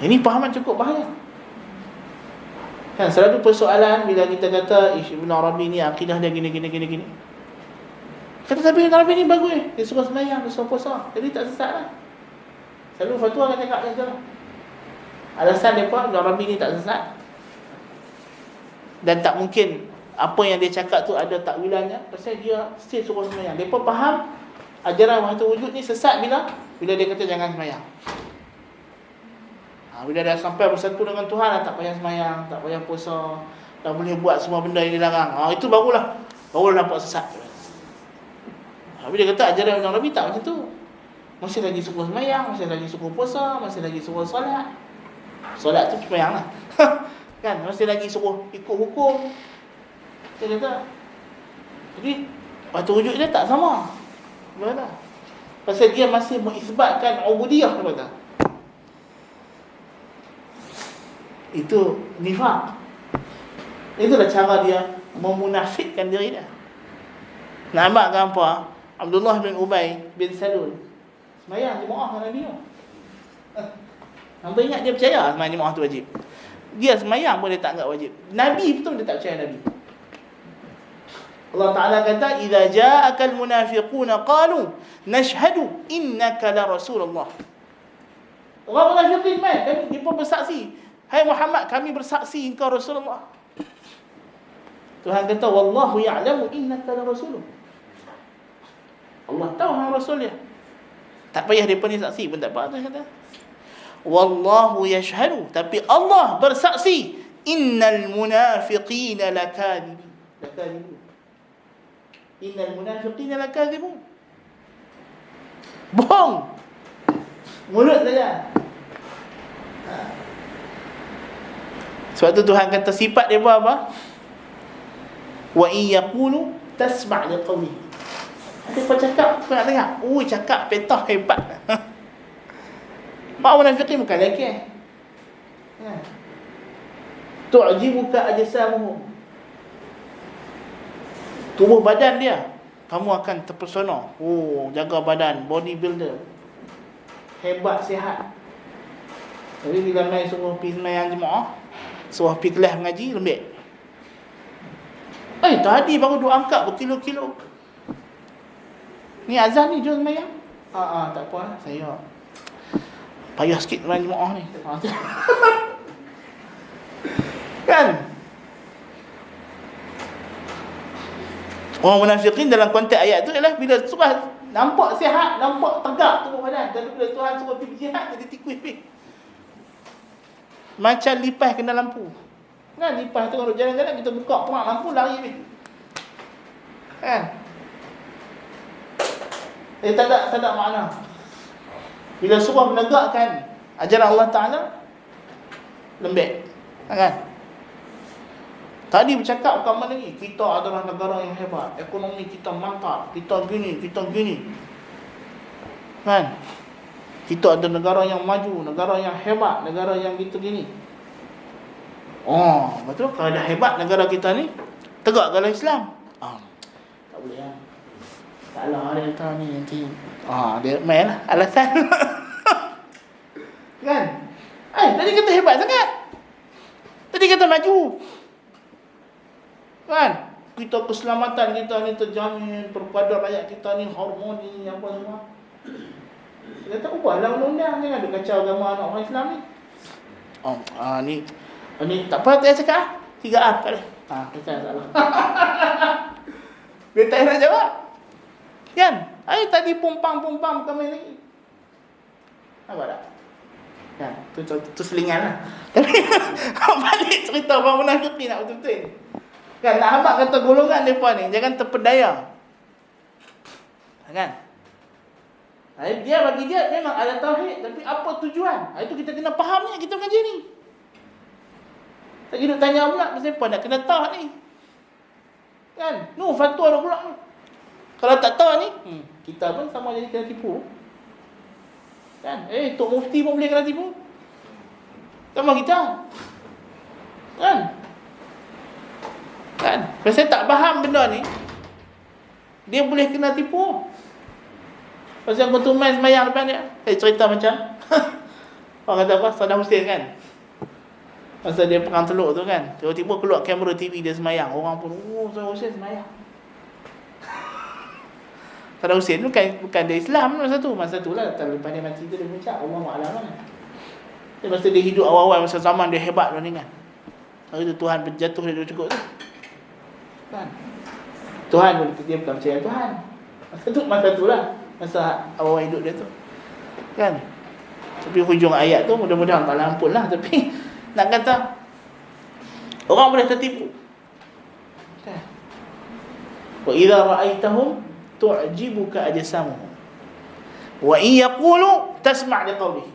Ini pahaman cukup bahaya. Kan selalu persoalan bila kita kata Ibn Arabi ni akidah dia gini. Kata tapi Ibn Arabi ni bagus, dia suruh sembahyang, dia suruh puasa, jadi tak sesat lah. Selalu fatwa akan cakap macam tu. Alasan mereka Ibn Arabi ni tak sesat, dan tak mungkin apa yang dia cakap tu ada takwilannya, pasal dia still suruh sembahyang. Mereka faham ajaran wahdatul wujud ni sesat bila dia kata jangan sembahyang. Bila dah sampai bersatu dengan Tuhan, tak payah sembahyang, tak payah puasa, dah boleh buat semua benda yang dilarang, itu barulah nampak sesat. Bila dia kata ajaran Ibn Arabi tak macam tu, masih lagi suruh sembahyang, masih lagi suruh puasa, masih lagi suruh solat. Solat tu sembahyang lah. Kan, masih lagi suruh ikut hukum. Dia kata, jadi wahdatul wujud dia tak sama. Dia kata, pasal dia masih mengisbatkan ubudiyah. Dia kata itu nifaq. Itulah cara dia memunafikkan diri dia. Nampak ke apa? Abdullah bin Ubay bin Salul sembahyang jemaah dengan Nabi. Nampak ingat dia percaya sembahyang jemaah tu wajib. Dia semayang pun dia tak anggap wajib. Nabi betul dia tak percaya Nabi. Allah Ta'ala kata, "Idza ja'akal munafiquna qalu nashhadu innaka la Rasulullah." Orang munafikin kami dia pun bersaksi, "Hai Muhammad, kami bersaksi engkau Rasulullah." Tuhan kata, "Wallahu ya'lamu innaka la Rasulullah." Allah tahu hang rasul dia. Tak payah depa ni saksi pun tak apa. Tuhan kata, "Wallahu yashhadu," tapi Allah bersaksi, "Innal munafiqina lakadzibun." Innal munafiqina lakadzibun. Bohong. Mulut saja. Sebab tu Tuhan kata sifat dia apa? Wa in yaqulu tasma' liqawli. Ada apa cakap, kau nak dengar? Cakap petah hebat. Mak munafiqin bukan lekeh. Tu'jibuka ajsamuhum. Tubuh badan dia, kamu akan terpesona. Jaga badan, bodybuilder, hebat, sihat. Tapi bila mai suruh pergi sembahyang jemaah, suruh pergi kelas mengaji, lembek. Tadi baru duk angkat berkilo-kilo. Ni azan ni jom sembahyang. Tak apa, saya payah sikit sembahyang jemaah ni. Kan? Orang munafikin dalam konteks ayat tu ialah bila surah nampak sihat, nampak tegak tubuh badan, dan bila Tuhan suruh pergi jihad jadi tikui. Macam lipas kena lampu. Kan lipas tu kalau jalan-jalan kita buka perang lampu lari habis. Kan? Tak ada makna. Bila suruh menegakkan ajaran Allah Ta'ala, lembek. Kan? Tadi bercakap kat mana ni? Kita adalah negara yang hebat, ekonomi kita mantap, kita gini. Kan? Kita ada negara yang maju, negara yang hebat, negara yang gitu gini. Betul, kalau dah hebat negara kita ni, tegakkanlah Islam. Tak boleh lah. Salah dia kata ni nanti. Dia main lah alasan. Kan? Tadi kata hebat sangat. Tadi kata maju. Kan? Kita keselamatan kita ni terjamin, perpaduan rakyat kita ni harmoni, apa semua. Dia kata ubahlah undang-undang, jangan duk kacau agama anak orang Islam ni. Ni tak apa, tak cakap 3A tak boleh. Kacau salah. Dia tak nak jawab. Kan? Tadi pumpang kami lagi. Nampak tak? Kan? Tu selingan lah. Tapi balik cerita orang munafikin nak betul-betul. Kan, nak habaq kata golongan mereka ni, jangan terpedaya. Kan? Dia bagi dia memang ada tauhid, tapi apa tujuan? Itu kita kena faham ni, kita mengaji ni. Tak kena tanya pula, siapa nak kena tahu ni. Kan? Fatwa dah pula. Kalau tak tahu ni, kita pun sama jadi kena tipu. Kan? Tok Mufti pun boleh kena tipu. Sama kita. Kan? Pasal tak faham benda ni, dia boleh kena tipu. Pasal aku tu main semayang depan dia, cerita macam orang kata apa, Saddam Hussein kan, pasal dia perang Teluk tu kan, tiba-tiba keluar kamera TV dia semayang. Orang pun, Saddam Hussein semayang. Saddam Hussein tu bukan dia Islam masa tu lah. Lepas dia mati tu dia mencak Allah Ma'alam kan. Masa dia hidup awal-awal, masa zaman dia hebat tu ni kan, hari tu Tuhan berjatuh dia cukup tu kan. Tuhan pun dia bukan percaya Tuhan masa tu lah, masa awal hidup dia tu kan. Tapi hujung ayat tu mudah-mudahan tak ampun lah. Tapi nak kata orang boleh tertipu kan. Wa idza ra'aitahum tu'jibuka ajsamuhum wa in yaqulu tasma' liqawlihi.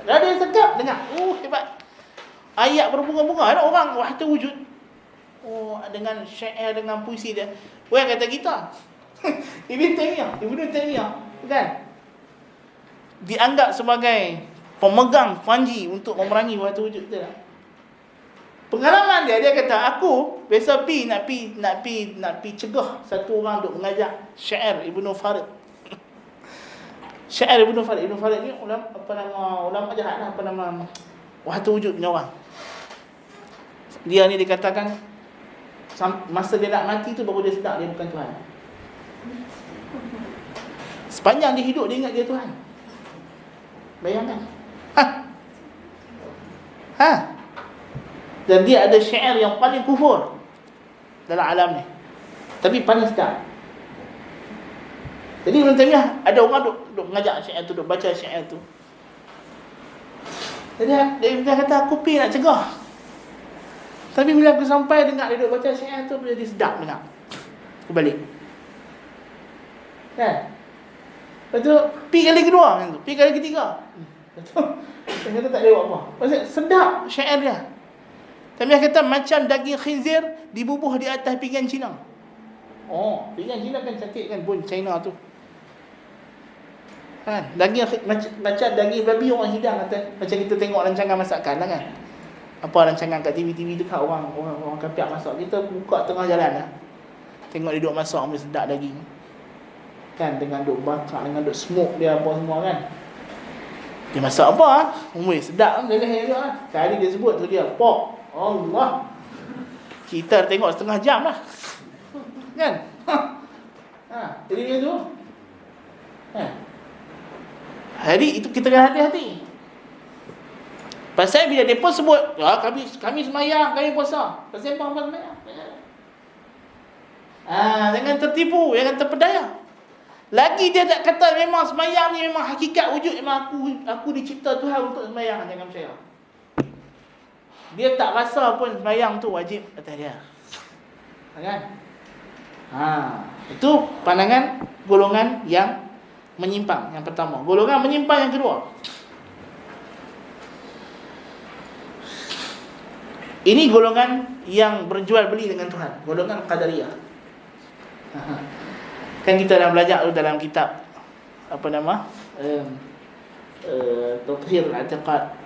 Ada yang cakap dengar, hebat. Ayat berbunga-bunga, ada orang wahdatul wujud. Dengan syair, dengan puisi dia. Orang kata kita. Ibnu Taimiyah kan, dianggap sebagai pemegang panji untuk memerangi wahdatul wujud tu lah. Pengalaman dia kata, aku biasa nak pi cegah satu orang duk mengajar syair Ibnu Farid. Syair Ibnu Farid ni ulama jahat lah, wahdatul wujud punya orang. Dia ni dikatakan masa dia nak mati tu baru dia sedar dia bukan Tuhan. Sepanjang dia hidup dia ingat dia Tuhan. Bayangkan. Dan dia ada syair yang paling kufur dalam alam ni, tapi paling sedap. Jadi Ibn Taymiyah, ada orang duk mengajak syair tu, duk baca syair tu. Jadi dia kata, aku pergi nak cegah, tapi bila aku sampai dengar dia duk baca syair tu, dia sedap dengar. Aku balik. Kan? Lepas tu, pergi kali kedua macam tu, pergi kali ketiga. Lepas tu, dia kata tak lewat apa. Pasal sedap syair dia. Tapi dia kata macam daging khinzir dibubuh di atas pinggan Cina. Oh, pinggan Cina kan cantik kan, pun China tu. Kan, daging macam daging babi orang hidang atas, macam kita tengok rancangan masakan lah kan. Apa rancangan kat TV-TV dekat orang kapiak masak, kita buka tengah jalan lah. Tengok dia duk masak, mesti sedap daging. Kan, dengan duk bakar, dengan duk smoke dia apa semua kan. Dia masak apa? Sedap kan, leleh juga kan. Kali dia sebut tu dia pork. Allah, kita tengok setengah jam lah kan. Jadi macam tu. Jadi itu kita kena hati-hati. Pasal bila mereka sebut kami semayang, kami puasa, pasal apa semayang. Jangan tertipu, jangan terpedaya. Lagi dia tak kata memang semayang ni memang hakikat wujud, memang aku dicipta Tuhan untuk semayang. Jangan percaya. Dia tak rasa pun sembahyang tu wajib atas dia. Kan? Itu pandangan golongan yang menyimpang yang pertama. Golongan menyimpang yang kedua. Ini golongan yang berjual beli dengan Tuhan, golongan Qadariyah. Kan kita dah belajar dalam kitab apa nama? Tathhir al-i'tiqad.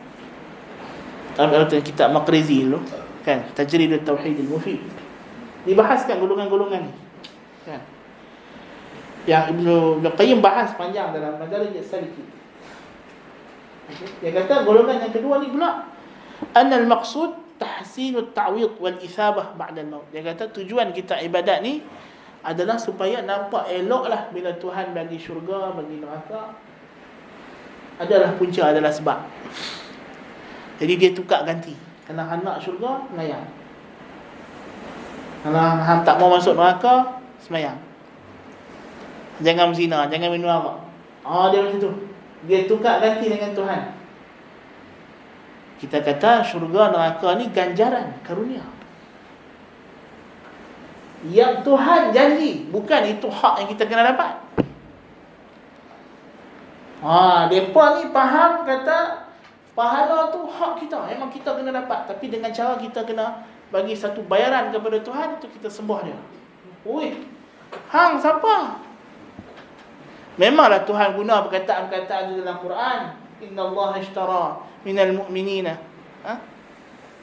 Dalam kitab Maqrizi dulu kan, Tajridut Tauhid al-Mufid, dibahaskan golongan-golongan ni kan, yang Ibn Qayyim bahas panjang dalam Madarij as-Salikin. Dia kata golongan yang kedua ni pula, annal maqsud tahsinut ta'wid wal ithabah ba'da al-maut. Dia kata tujuan kita ibadat ni adalah supaya nampak eloklah bila Tuhan bagi syurga, bagi neraka, adalah punca, adalah sebab. Jadi dia tukar ganti. Kalau hang nak syurga, semayang. Kalau hang tak mau masuk neraka, semayang. Jangan berzina, jangan minum arak. Dia macam tu. Dia tukar ganti dengan Tuhan. Kita kata syurga, neraka ni ganjaran, karunia. Yang Tuhan janji, bukan itu hak yang kita kena dapat. Mereka ni faham kata pahala tu hak kita, memang kita kena dapat, tapi dengan cara kita kena bagi satu bayaran kepada Tuhan, itu kita sembah dia. Hang siapa? Memanglah Tuhan guna perkataan-perkataan dalam Quran, innallaha ishtara minal mu'minina.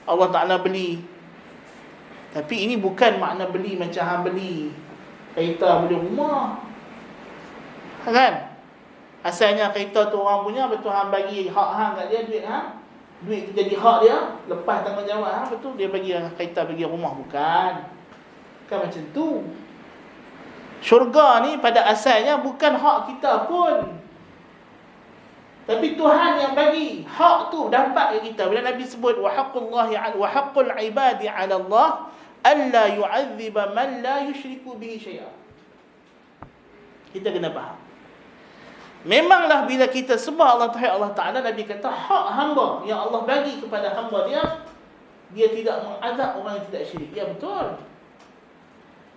Allah Ta'ala beli. Tapi ini bukan makna beli macam hang beli kereta, beli rumah. Kan? Asalnya kereta tu orang punya, betul hang bagi hak hang kat dia, duit hang, duit tu jadi hak dia, lepas tanggungjawab hang, betul dia bagi kereta, bagi rumah. Bukan macam tu. Syurga ni pada asalnya bukan hak kita pun, tapi Tuhan yang bagi. Hak tu dapat ke kita. Bila Nabi sebut wa haqqul ibadi 'ala Allah alla yu'adziba man la yusyriku bihi syai'a, kita kena faham. Memanglah bila kita sembah Allah Ta'ala, Nabi kata hak hamba yang Allah bagi kepada hamba dia tidak mengazab orang yang tidak syirik. Ya, betul.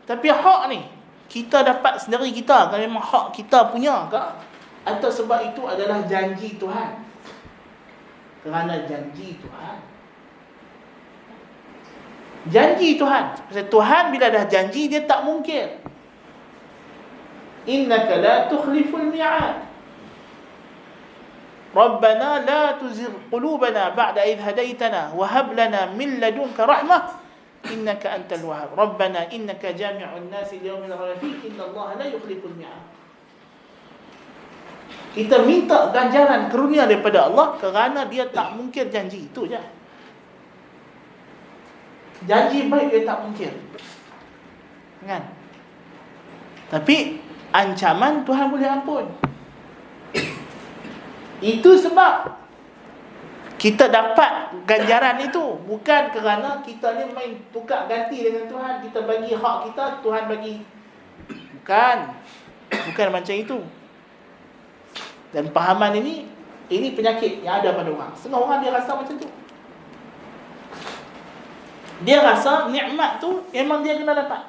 Tapi hak ni kita dapat sendiri kita, kan memang hak kita punya ke? Atau sebab itu adalah janji Tuhan? Kerana janji Tuhan. Janji Tuhan. Sebab Tuhan bila dah janji, dia tak mungkir. Innaka la tukhliful mi'ad. Rabbana la tuzigh qulubana ba'da idh hadaitana wa hab lana min ladunka rahmah innaka antal wahhab. Rabbana innaka jami'un nasi liyawmin la rayba fihi innallaha la yukhliful mi'ad. Kita minta ganjaran karunia daripada Allah kerana dia tak mungkir janji. Itu je. Janji baik dia tak mungkir. Kan? Tapi ancaman Tuhan boleh ampun. Itu sebab kita dapat ganjaran itu bukan kerana kita ni main tukar ganti dengan Tuhan. Kita bagi hak kita, Tuhan bagi. Bukan macam itu. Dan pahaman ini penyakit yang ada pada orang. Setengah orang dia rasa macam tu. Dia rasa nikmat tu memang dia kena dapat.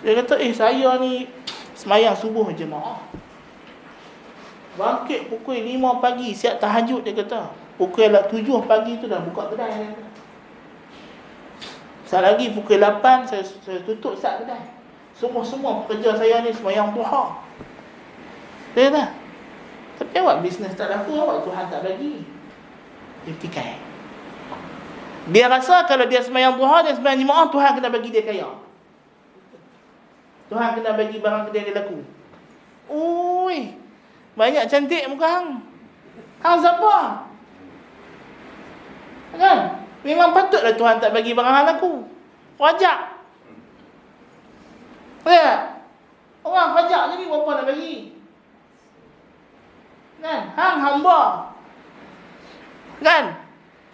Dia kata, saya ni semayang subuh jemaah. Bangkit pukul 5 pagi, siap tahajud, dia kata. Pukul 7 pagi tu dah buka kedai, dia kata. Saat lagi pukul 8 saya tutup sat kedai. Semua pekerja saya ni semayang duha. Dia kata, tapi awak bisnes tak laku, awak Tuhan tak bagi. Dia tikai. Dia rasa kalau dia semayang duha, dia semayang jemaah, Tuhan kena bagi dia kaya. Tuhan kena bagi barang kedai dia laku. Oi, banyak cantik muka hang. Hang siapa? Kan? Memang patutlah Tuhan tak bagi barang hang laku. Pajak. Ya. Orang pajak jadi berapa nak bagi? Kan? Hang hamba. Kan?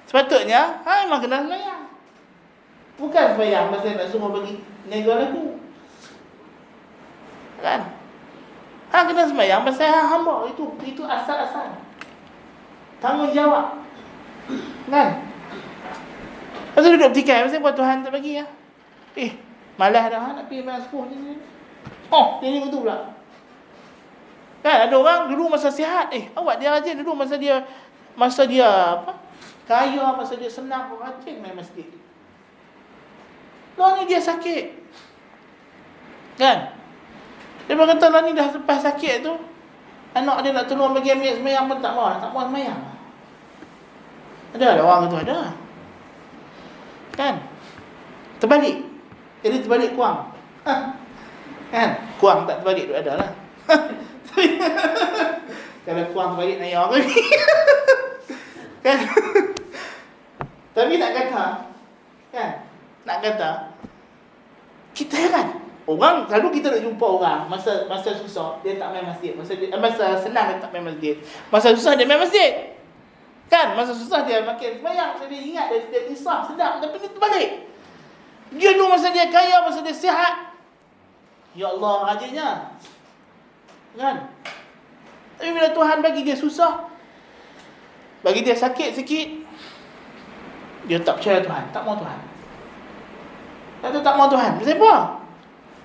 Sepatutnya hang memang kena sembahyang. Bukan sembahyang pasal nak suruh bagi nego laku. Kan? Hang kena sembahyang pasal hang hamba. Itu asal-asal tanggungjawab. Kan? Lepas tu duduk bertikai, pasal buat Tuhan tak bagi ya. Malas dah nak pergi main sepuh ni. Dia ni betul pula. Kan ada orang dulu masa sihat, awak dia rajin dulu masa dia apa? Kaya, masa dia senang, rajin main masjid. Lah ni dia sakit. Kan? Dia berkata lah ni dah lepas sakit tu, anak dia nak tolong bagi ambil semayang pun tak mau semayang. Ada orang tu ada. Kan? Terbalik. Jadi terbalik kuang. Kan? Kuang tak terbalik tu ada lah. Kalau kuang terbalik naya ke. Kan? Tapi nak kata, kan? Nak kata, kita heran. Orang selalu kita nak jumpa orang masa susah dia tak main masjid, masa senang dia tak main masjid, masa susah dia main masjid. Kan? Masa susah dia makin sembahyang, masa dia ingat dia insaf sedap, tapi dia terbalik. Dia dulu masa dia kaya, masa dia sihat, ya Allah rajinnya. Kan? Tapi bila Tuhan bagi dia susah, bagi dia sakit sikit, dia tak percaya Tuhan, tak mau Tuhan. Kata tak mau Tuhan. Kenapa?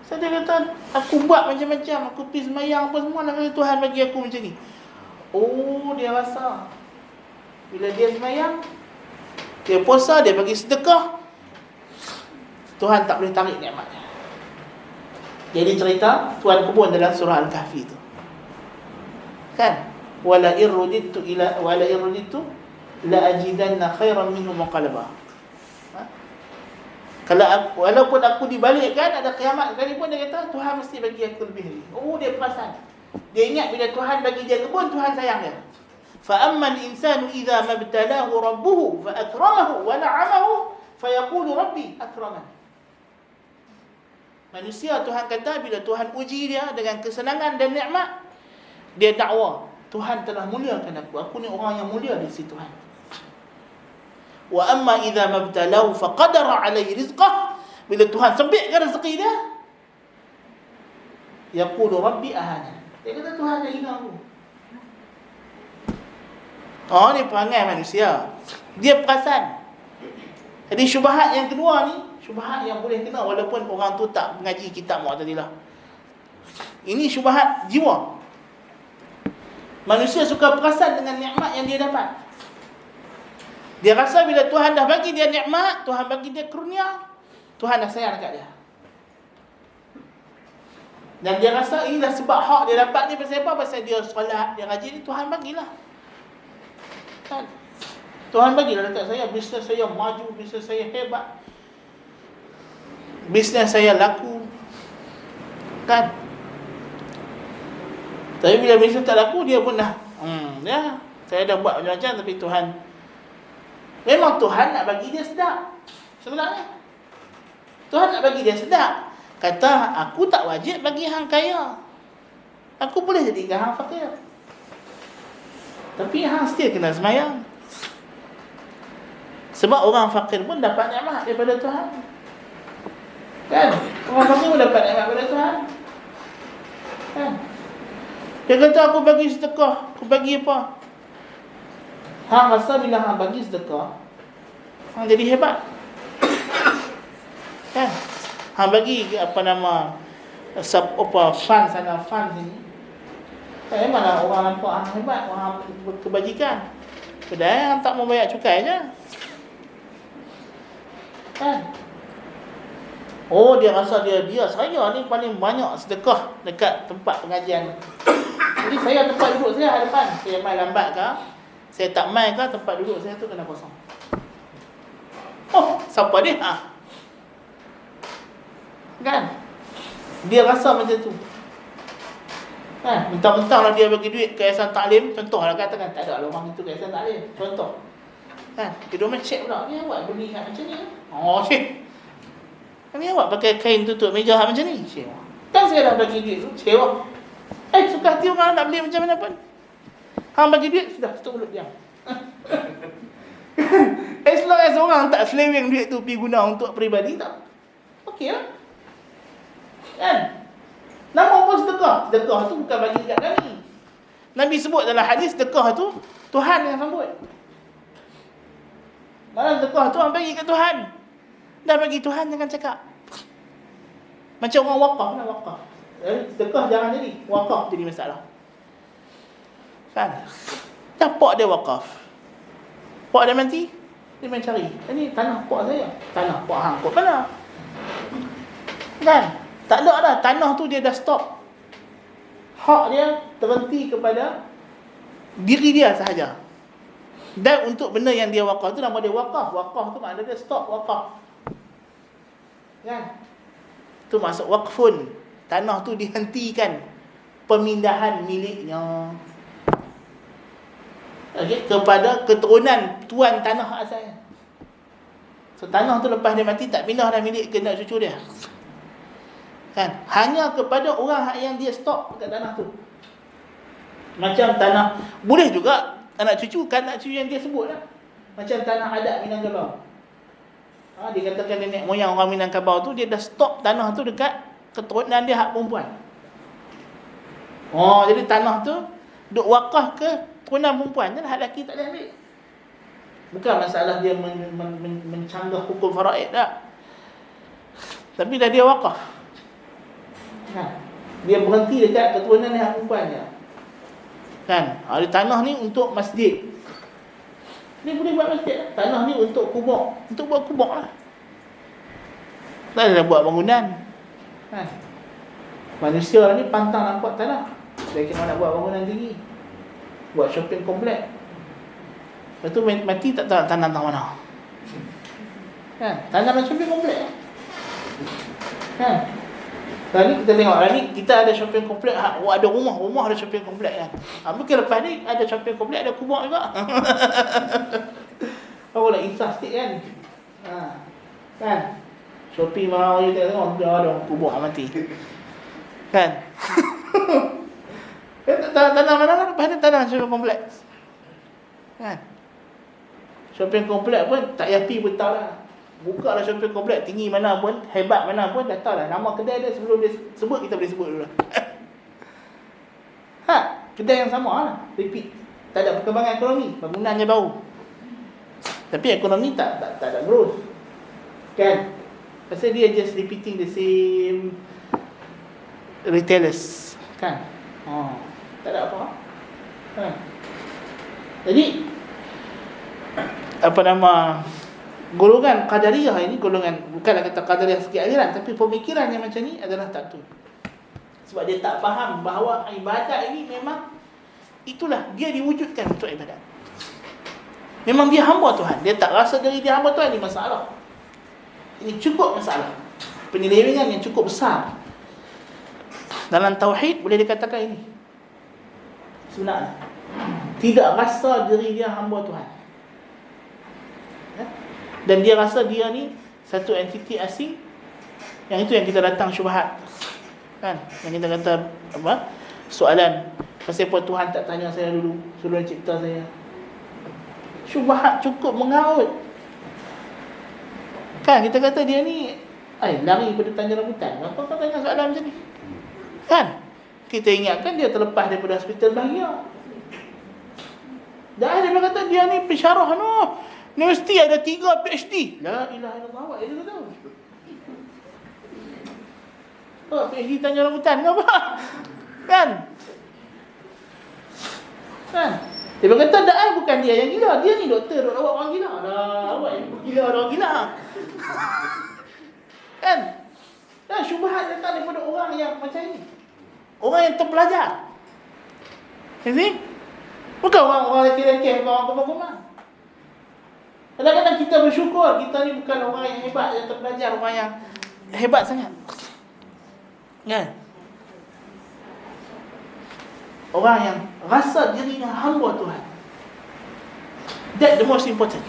Sebab dia kata, aku buat macam-macam, aku pergi semayang apa semua, nak kata Tuhan bagi aku macam ni. Dia rasa bila dia semayang, dia puasa, dia bagi sedekah, Tuhan tak boleh tarik nikmatnya. Jadi cerita Tuhan kebun dalam surah Al-Kahfi tu. Kan? Wala irruditu la ajidanna khairan minhu munqalaba. Kalau walaupun aku dibalikkan ada kiamat sekalipun, dia kata Tuhan mesti bagi aku lebih ni. Dia perasan. Dia ingat bila Tuhan bagi dia kebun, Tuhan sayang dia. Fa ammal insanu idza mabtalahu rabbuhu fa akramahu wa na'amahu fa yaqulu rabbi akraman. Manusia Tuhan kata bila Tuhan uji dia dengan kesenangan dan nikmat, dia dakwa, Tuhan telah muliakan aku ni orang yang mulia di sisi Tuhan. Wa amma idza mabtalahu faqadara alaihi rizqah, bila Tuhan sempitkan rezeki dia, yaqulu rabbi ahana, dia kata Tuhan dah hina aku. Ni perangai manusia, dia perasan. Jadi syubhat yang kedua ni, syubhat yang boleh kena walaupun orang tu tak mengaji kitab Mu'tazilah. Ini syubhat jiwa. Manusia suka perasan dengan nikmat yang dia dapat. Dia rasa bila Tuhan dah bagi dia nikmat, Tuhan bagi dia karunia, Tuhan dah sayang dekat dia. Dan dia rasa inilah sebab hak dia dapat ni pasal apa? Pasal dia solat, dia rajin ni, Tuhan bagilah. Kan? Tuhan bagilah dekat saya, bisnes saya maju, bisnes saya hebat, bisnes saya laku. Kan? Tapi bila benda tak laku, dia pun dah ya, saya dah buat macam-macam, tapi Tuhan, memang Tuhan nak bagi dia sedap. Sebenarnya Tuhan nak bagi dia sedap. Kata, aku tak wajib bagi hang kaya, aku boleh jadikan hang fakir, tapi hang still kena semayang. Sebab orang fakir pun dapat nikmat daripada Tuhan, kan? Orang fakir pun dapat nikmat daripada Tuhan, kan? Dia kata, aku bagi sedekah, aku bagi apa? Hang rasa bila hang bagi sedekah, hang jadi hebat, kan? Hang bagi fund sana, fund sini, mana orang nampak hang hebat, orang berkebajikan. Padahal hang tak mau bayar cukai je, kan? Oh, dia rasa dia saya ni paling banyak sedekah dekat tempat pengajian. Jadi saya tempat duduk saya hadapan, saya mai lambat ke, saya tak mai ke, tempat duduk saya tu kena kosong. Oh, siapa dia? Kan? Dia rasa macam tu, kan? Mentang-mentang lah dia bagi duit ke Yayasan Taklim. Contohlah, katakan tak ada orang itu ke Yayasan Taklim, contoh, kan? Dia domain check pula, ni awak beli macam ni. Oh, cik, ni awak pakai kain tutup meja macam ni, cik, kan saya dah bagi duit tu, sewa. Suka hati orang nak beli macam mana pun, hang bagi duit, sudah, tutup mulut, diam. As long as orang tak seleweng duit tu pergi guna untuk peribadi, tak okey lah, kan? Nama apa sedekah? Sedekah tu bukan bagi kat kami. Nabi sebut dalam hadis, sedekah tu Tuhan yang sambut. Malah sedekah tu orang bagi kat Tuhan. Dah bagi Tuhan, jangan cakap. Macam orang wakaf lah, wakaf. Sedekah jangan jadi, wakaf jadi masalah, kan? Dah pak dia wakaf, pak dia mati, dia main cari, ini tanah pak saya, tanah pak hang kot mana, kan? Tak ada dah, tanah tu dia dah stop. Hak dia terhenti kepada diri dia sahaja. Dan untuk benda yang dia wakaf tu, nama dia wakaf. Wakaf tu makna dia stop wakaf, kan? Tu maksud waqfun. Tanah tu dihentikan pemindahan miliknya, okay, kepada keturunan tuan tanah asalnya. So tanah tu lepas dia mati tak pindah dah milik ke anak cucu dia, kan? Hanya kepada orang yang dia stop dekat tanah tu. Macam tanah, boleh juga anak cucu, kan anak cucu yang dia sebut lah. Macam tanah adat Minangkabau. Dia katakan nenek moyang orang Minangkabau tu, dia dah stop tanah tu dekat keturunan dia hak perempuan. Oh, jadi tanah tu duk wakaf ke keturunan perempuan je lah, hak lelaki tak boleh ambil. Bukan masalah dia mencanggah hukum faraid tak, tapi dah dia wakaf, kan? Dia berhenti dekat keturunan dia hak perempuan je, kan? Ada tanah ni untuk masjid, ni boleh buat masjid. Tanah ni untuk kubur, untuk buat kubur lah, tak ada buat bangunan, kan? Manusia ni pantang nampak tanah, dia kena nak buat bangunan tinggi, buat shopping komplek. Lepas tu mati tak tahu tanah mana, kan? Tanah dalam shopping komplek, kan? Tadi kita tengok, hari ni kita ada shopping komplek, ada rumah ada shopping komplek, kan? Mungkin lepas ni ada shopping komplek, ada kubur juga. Kau nak insaf sikit, kan? Kan? Shopping mahal je, tengok ada kubur mati, kan? Tanah mana lah, lepas ni tanah shopping kompleks, kan? Shopping kompleks pun tak yapi pun tahu lah. Buka lah shopping kompleks, tinggi mana pun, hebat mana pun, dah tahu lah nama kedai dia. Sebelum dia sebut, kita boleh sebut dulu lah. Kedai yang sama lah, repeat. Tak ada perkembangan ekonomi, bangunannya baru, tapi ekonomi tak ada growth, kan? Pasal dia just repeating the same retailers, kan? Tak ada apa, kan? Jadi golongan Qadariyah ini, golongan, bukanlah kata Qadariyah segi aliran, tapi pemikiran yang macam ni adalah tak betul. Sebab dia tak faham bahawa ibadat ini memang itulah, dia diwujudkan untuk ibadat. Memang dia hamba Tuhan, dia tak rasa diri dia hamba Tuhan. Ini masalah, ini cukup masalah, penyelewengan yang cukup besar dalam tauhid, boleh dikatakan ini. sebenarnya. Tidak rasa diri dia hamba Tuhan. Dan dia rasa dia ni satu entiti asing. Yang itu yang kita datang syubhat. Kan? Yang kita kata apa? Soalan, kenapa Tuhan tak tanya saya dulu sebelum cipta saya? Syubhat cukup mengaut. Kan kita kata dia ni lari pada tanya rambutan. Kenapa kau tanya soalan macam ni? Kan? Kita ingatkan dia terlepas daripada hospital bahagia. Dan dia kata dia ni pensyarah universiti ada 3 PhD. La ilaha illallah. Awak dia tahu. PhD tanya rambutan ke apa? Kan? Dia kata bukan dia yang gila. Dia ni doktor, awak orang gila. Awak yang gila, orang gila. Kan? Dan syubhat datang daripada orang yang macam ni. Orang yang terpelajar. You see? Bukan orang lekeh-lekeh, orang kumang-kumang. Kadang-kadang kita bersyukur kita ni bukan orang yang hebat, yang terpelajar, orang yang hebat sangat. Kan? Orang yang rasa dirinya hamba Tuhan. That's the most important.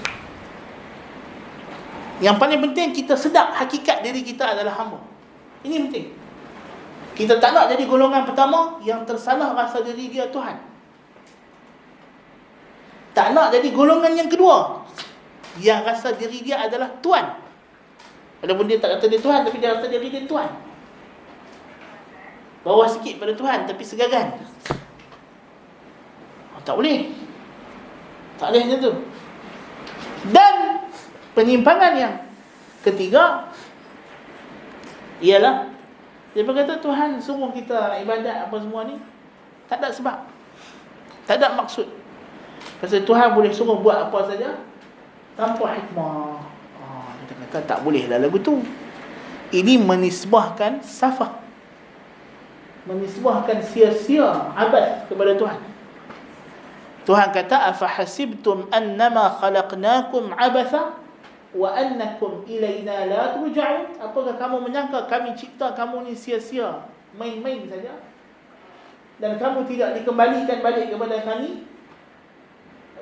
Yang paling penting kita sedar hakikat diri kita adalah hamba. Ini penting. Kita tak nak jadi golongan pertama yang tersalah rasa diri dia Tuhan. Tak nak jadi golongan yang kedua yang rasa diri dia adalah Tuhan. Walaupun dia tak kata dia Tuhan, tapi dia rasa diri dia Tuhan. Bawah sikit pada Tuhan, tapi segagan. Tak boleh. Tak boleh macam tu. Dan penyimpangan yang ketiga ialah dia berkata Tuhan suruh kita ibadat apa semua ni tak ada sebab, tak ada maksud. Pasal Tuhan boleh suruh buat apa saja tanpa hikmah. Kita kata tak boleh lah lagu tu. Ini menisbahkan safah, menisbahkan sia-sia abad kepada Tuhan. Tuhan kata afahasibtum annama khalaqnakum abatha wa annakum ilaina la turja'un. Apakah kamu menyangka kami cipta kamu ni sia-sia, main-main saja, dan kamu tidak dikembalikan balik kepada kami?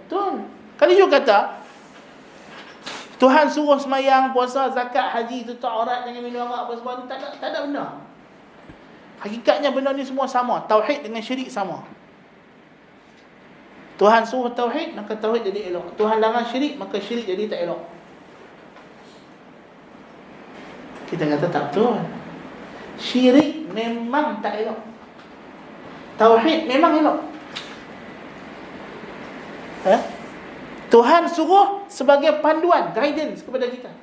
Tuhan kali juga kata Tuhan suruh semayang, puasa, zakat, haji, tutup aurat, jangan minum arak apa semua. Tak ada benda. Hakikatnya benda ni semua sama. Tauhid dengan syirik sama. Tuhan suruh tauhid, maka tauhid jadi elok. Tuhan larang syirik, maka syirik jadi tak elok. Kita kata tak betul. Syirik memang tak elok. Tauhid memang elok. Tuhan suruh sebagai panduan, guidance kepada kita.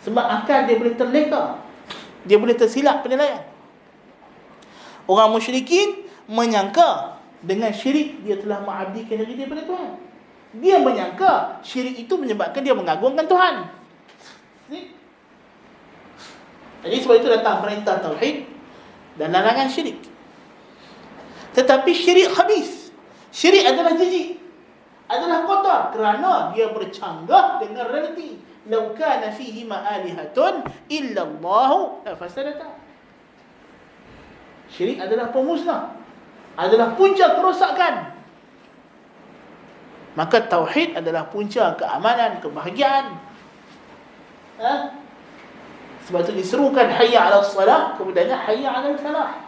Sebab akal dia boleh terleka, dia boleh tersilap penilaian. Orang musyrikin menyangka dengan syirik dia telah mengabdikan diri dia pada Tuhan. Dia menyangka syirik itu menyebabkan dia mengagungkan Tuhan. Jadi sebab itu datang perintah tauhid dan larangan syirik. Tetapi syirik khabis. Syirik adalah jijik, adalah kotor, kerana dia bercanggah dengan realiti. Lau kana fihi ma'alihatun illa Allahu la fasadata. Syirik adalah pemusnah, adalah punca kerosakan. Maka tauhid adalah punca keamanan, kebahagiaan. Sebab itu diserukan hayya 'ala salah, kemudiannya hayya 'ala falah.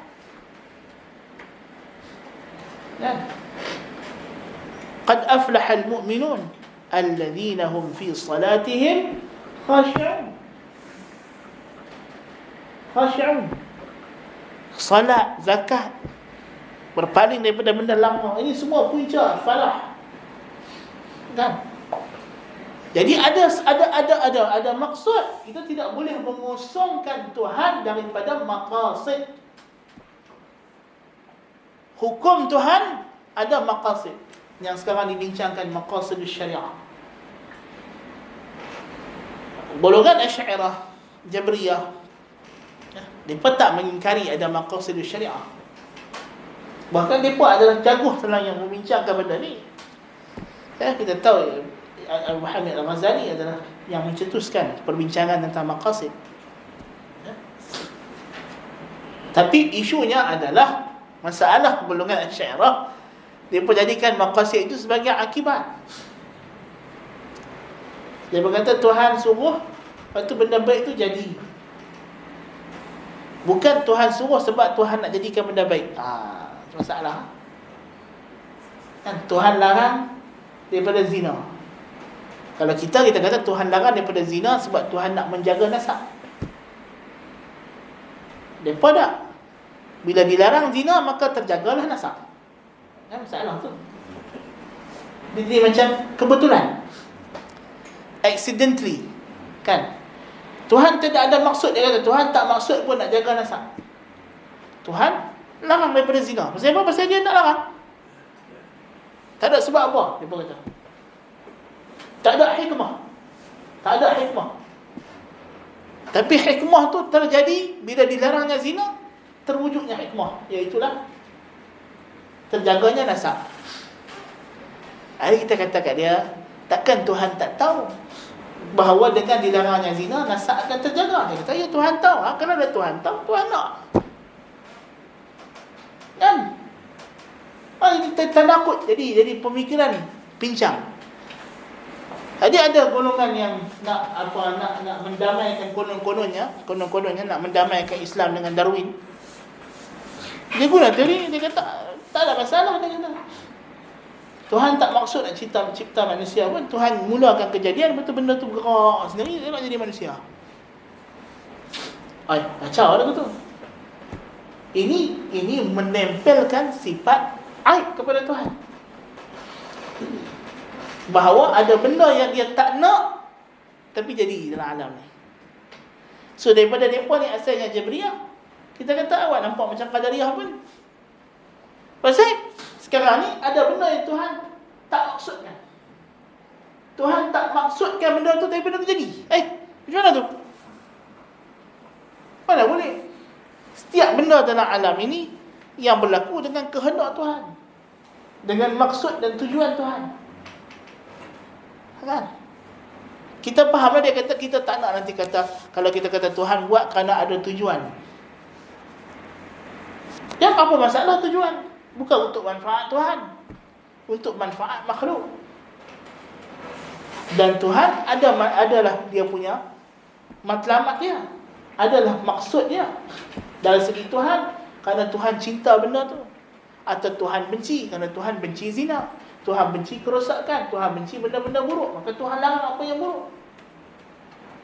Qad aflaha al-mu'minun alladhina hum fi salatihim khashi'un. Khashi'un. Salat, zakat, berpaling daripada benda lama, ini semua punca falah. Kan? Jadi ada maksud. Kita tidak boleh mengosongkan Tuhan daripada maqasid. Hukum Tuhan ada maqasid. Yang sekarang dibincangkan maqasidus syariah. Golongan Asy'ariyah, Jabriyah, mereka tak mengingkari ada maqasidus syariah. Bahkan mereka adalah jaguh dalam yang membincangkan benda ni. Kita tahu Abu Hamid Al-Ghazali adalah yang mencetuskan perbincangan tentang maqasid. Tapi isunya adalah Masalah golongan Asy'ariyah, mereka jadikan maqasid itu sebagai akibat. Dia berkata Tuhan suruh, lepas tu benda baik itu jadi. Bukan Tuhan suruh sebab Tuhan nak jadikan benda baik. Itu masalah. Kan Tuhan larang daripada zina. Kalau kita kata Tuhan larang daripada zina sebab Tuhan nak menjaga nasab. Depa tak. Bila dilarang zina maka terjagalah nasab. Kan masalah tu. Dia macam kebetulan. Accidentally. Kan? Tuhan tidak ada maksud. Dia kata Tuhan tak maksud pun nak jaga nasab. Tuhan larang daripada zina. Pasal apa? Pasal dia nak larang. Tak ada sebab apa, dia kata. Tak ada hikmah. Tak ada hikmah. Tapi hikmah tu terjadi bila dilarangnya zina, terwujudnya hikmah, iaitulah terjaganya nasab. Hari kita kata kat dia, takkan Tuhan tak tahu bahawa dengan dilarangnya zina nasab akan terjaga? Dia kata, ya Tuhan tahu. Kalau ada Tuhan tahu, Tuhan nak. Kan? Kita takut jadi pemikiran pincang. Jadi ada golongan yang nak mendamaikan kononnya nak mendamaikan Islam dengan Darwin. Dia guna teori, dia kata tak ada masalah, dia kata. Tuhan tak maksud nak cipta manusia pun, Tuhan mulakan kejadian, betul benda tu bergerak sendiri, dia nak jadi manusia. Kacau dah betul. Ini menempelkan sifat aib kepada Tuhan. Bahawa ada benda yang dia tak nak tapi jadi dalam alam ni. So daripada mereka ni asalnya Jabriyah, kita kata awak nampak macam Qadariyah pun. Pasal sekarang ni ada benda yang Tuhan tak maksudkan. Tuhan tak maksudkan benda tu tapi benda tu jadi. Macam mana tu? Mana boleh? Setiap benda dalam alam ini yang berlaku dengan kehendak Tuhan, dengan maksud dan tujuan Tuhan. Kan? Kita faham lah, dia kata kita tak nak nanti kata, kalau kita kata Tuhan buat kerana ada tujuan. Yang apa masalah tujuan? Bukan untuk manfaat Tuhan, untuk manfaat makhluk. Dan Tuhan adalah dia punya matlamat dia, adalah maksud dia. Dari segi Tuhan, kerana Tuhan cinta benda tu, atau Tuhan benci kerana Tuhan benci zina, Tuhan benci kerosakan, Tuhan benci benda-benda buruk, maka Tuhan larang apa yang buruk.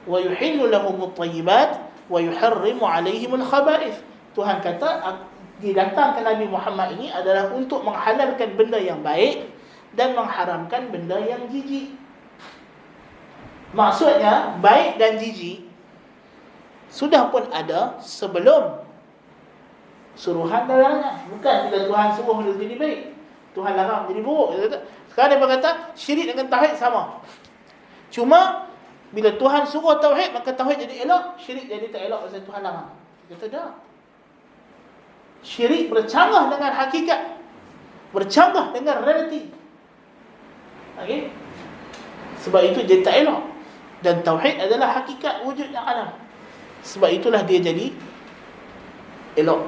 Wa yuhillu lahumut thayyibat wa yuharrimu alaihimul khaba'ith. Tuhan kata didatangkan Nabi Muhammad ini adalah untuk menghalalkan benda yang baik dan mengharamkan benda yang jijik. Maksudnya baik dan jijik sudah pun ada sebelum suruhan dan larangan. Bukan bila Tuhan suruh benda jadi baik, Tuhan larang jadi buruk. Sekarang dia berkata syirik dengan tauhid sama. Cuma bila Tuhan suruh tauhid, maka tauhid jadi elok, syirik jadi tak elok pasal Tuhan larang. Dia kata dah. Syirik bercanggah dengan hakikat, bercanggah dengan realiti. Okey? Sebab itu dia tak elok. Dan tauhid adalah hakikat wujudnya alam. Sebab itulah dia jadi elok.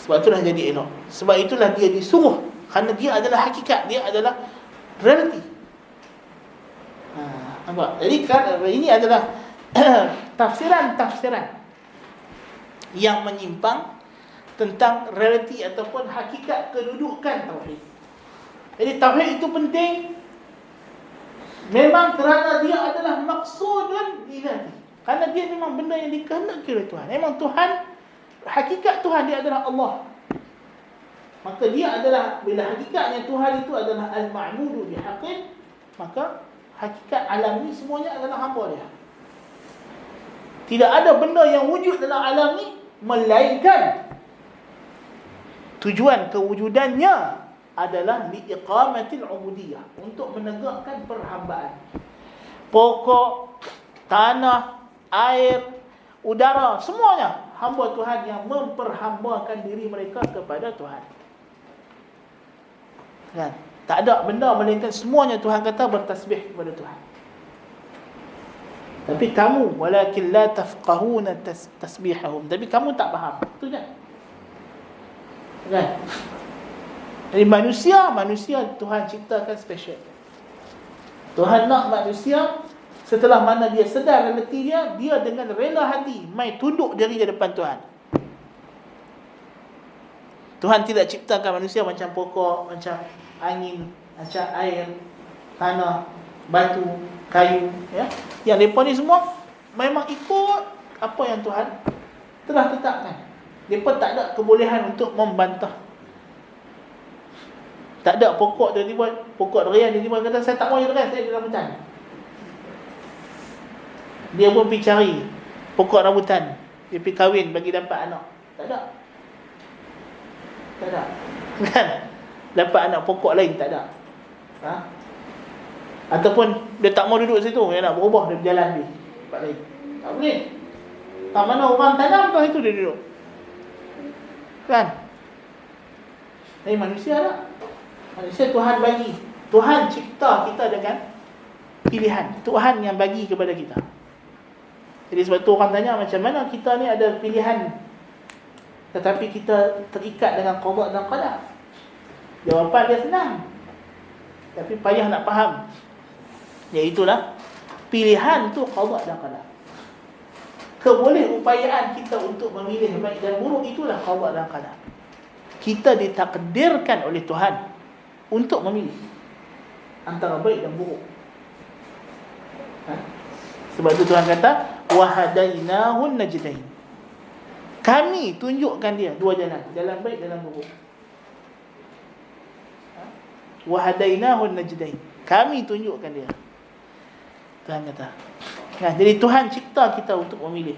Sebab itulah jadi elok. Sebab itulah dia disuruh, kerana dia adalah hakikat, dia adalah realiti. Nampak? Jadi ini adalah tafsiran-tafsiran yang menyimpang tentang realiti ataupun hakikat kedudukan tauhid. Jadi tauhid itu penting memang kerana dia adalah maksudun ilahi. Kerana dia memang benda yang dikehendaki oleh Tuhan. Memang Tuhan, hakikat Tuhan dia adalah Allah. Maka dia adalah, bila hakikatnya Tuhan itu adalah al-ma'budu bihaqqin, maka hakikat alam ni semuanya adalah hamba dia. Tidak ada benda yang wujud dalam alam ni melainkan tujuan kewujudannya adalah liiqamatil ubudiyah, untuk menegakkan perhambaan. Pokok, tanah, air, udara, semuanya hamba Tuhan yang memperhambakan diri mereka kepada Tuhan. Kan? Tak ada benda melainkan semuanya Tuhan kata bertasbih kepada Tuhan. Tapi kamu walakin la tafqahuna tasbihahum, tapi kamu tak faham. Itu je. Kan? Jadi manusia Tuhan ciptakan special. Tuhan nak manusia setelah mana dia sedar realiti dia dengan rela hati mai tunduk diri di depan Tuhan. Tuhan tidak ciptakan manusia macam pokok, macam angin, macam air, tanah, batu, kayu, ya. Yang mereka ni semua memang ikut apa yang Tuhan telah tetapkan. Mereka tak ada kebolehan untuk membantah. Tak ada pokok tiba-tiba, pokok durian tiba-tiba kata saya tak mau durian, saya di rambutan. Dia pun pergi cari pokok rambutan, dia pergi kahwin bagi dapat anak. Tak ada. Tak ada. Kan? Dapat anak pokok lain tak ada. Ha? Ataupun dia tak mau duduk situ, dia nak berubah, dia berjalan pergi tempat lain. Tak boleh. Tak mana orang tanam tu itu dia duduk. Kan? Tapi manusia tak. Manusia Tuhan bagi. Tuhan cipta kita dengan pilihan. Tuhan yang bagi kepada kita. Jadi sebab tu orang tanya macam mana kita ni ada pilihan tetapi kita terikat dengan qada dan qadar. Jawapan dia senang. Tapi payah nak faham. Iaitulah pilihan tu qada dan qadar. Kebolehupayaan kita untuk memilih baik dan buruk itulah qada dan qadar. Kita ditakdirkan oleh Tuhan untuk memilih antara baik dan buruk. Sebab itu Tuhan kata wahadainahun najdain. Kami tunjukkan dia dua jalan, jalan baik, jalan buruk. Wahadainahun najdain. Kami tunjukkan dia. Tuhan kata. Nah, jadi Tuhan cipta kita untuk memilih.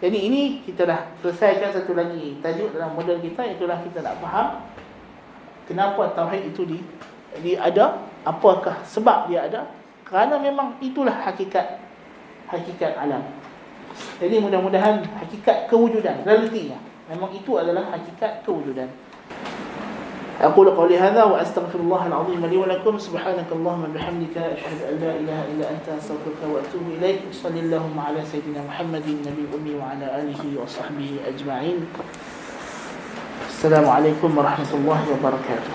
Jadi ini kita dah selesaikan satu lagi tajuk dalam model kita, iaitu kita nak faham kenapa tauhid itu ada, apakah sebab dia ada? Kerana memang itulah hakikat alam. Jadi mudah-mudahan hakikat kewujudan, realitinya memang itu adalah hakikat kewujudan. Aqulu qawli hadza wa astaghfirullahal azim li wa lakum. Subhanakallahumma bihamdika asyhadu an la ilaha illa anta astaghfiruka wa atubu ilaik. Sallallahu ala sayidina Muhammadin nabiyil ummi wa ala alihi wa sahbihi ajma'in. Assalamualaikum warahmatullahi wabarakatuh.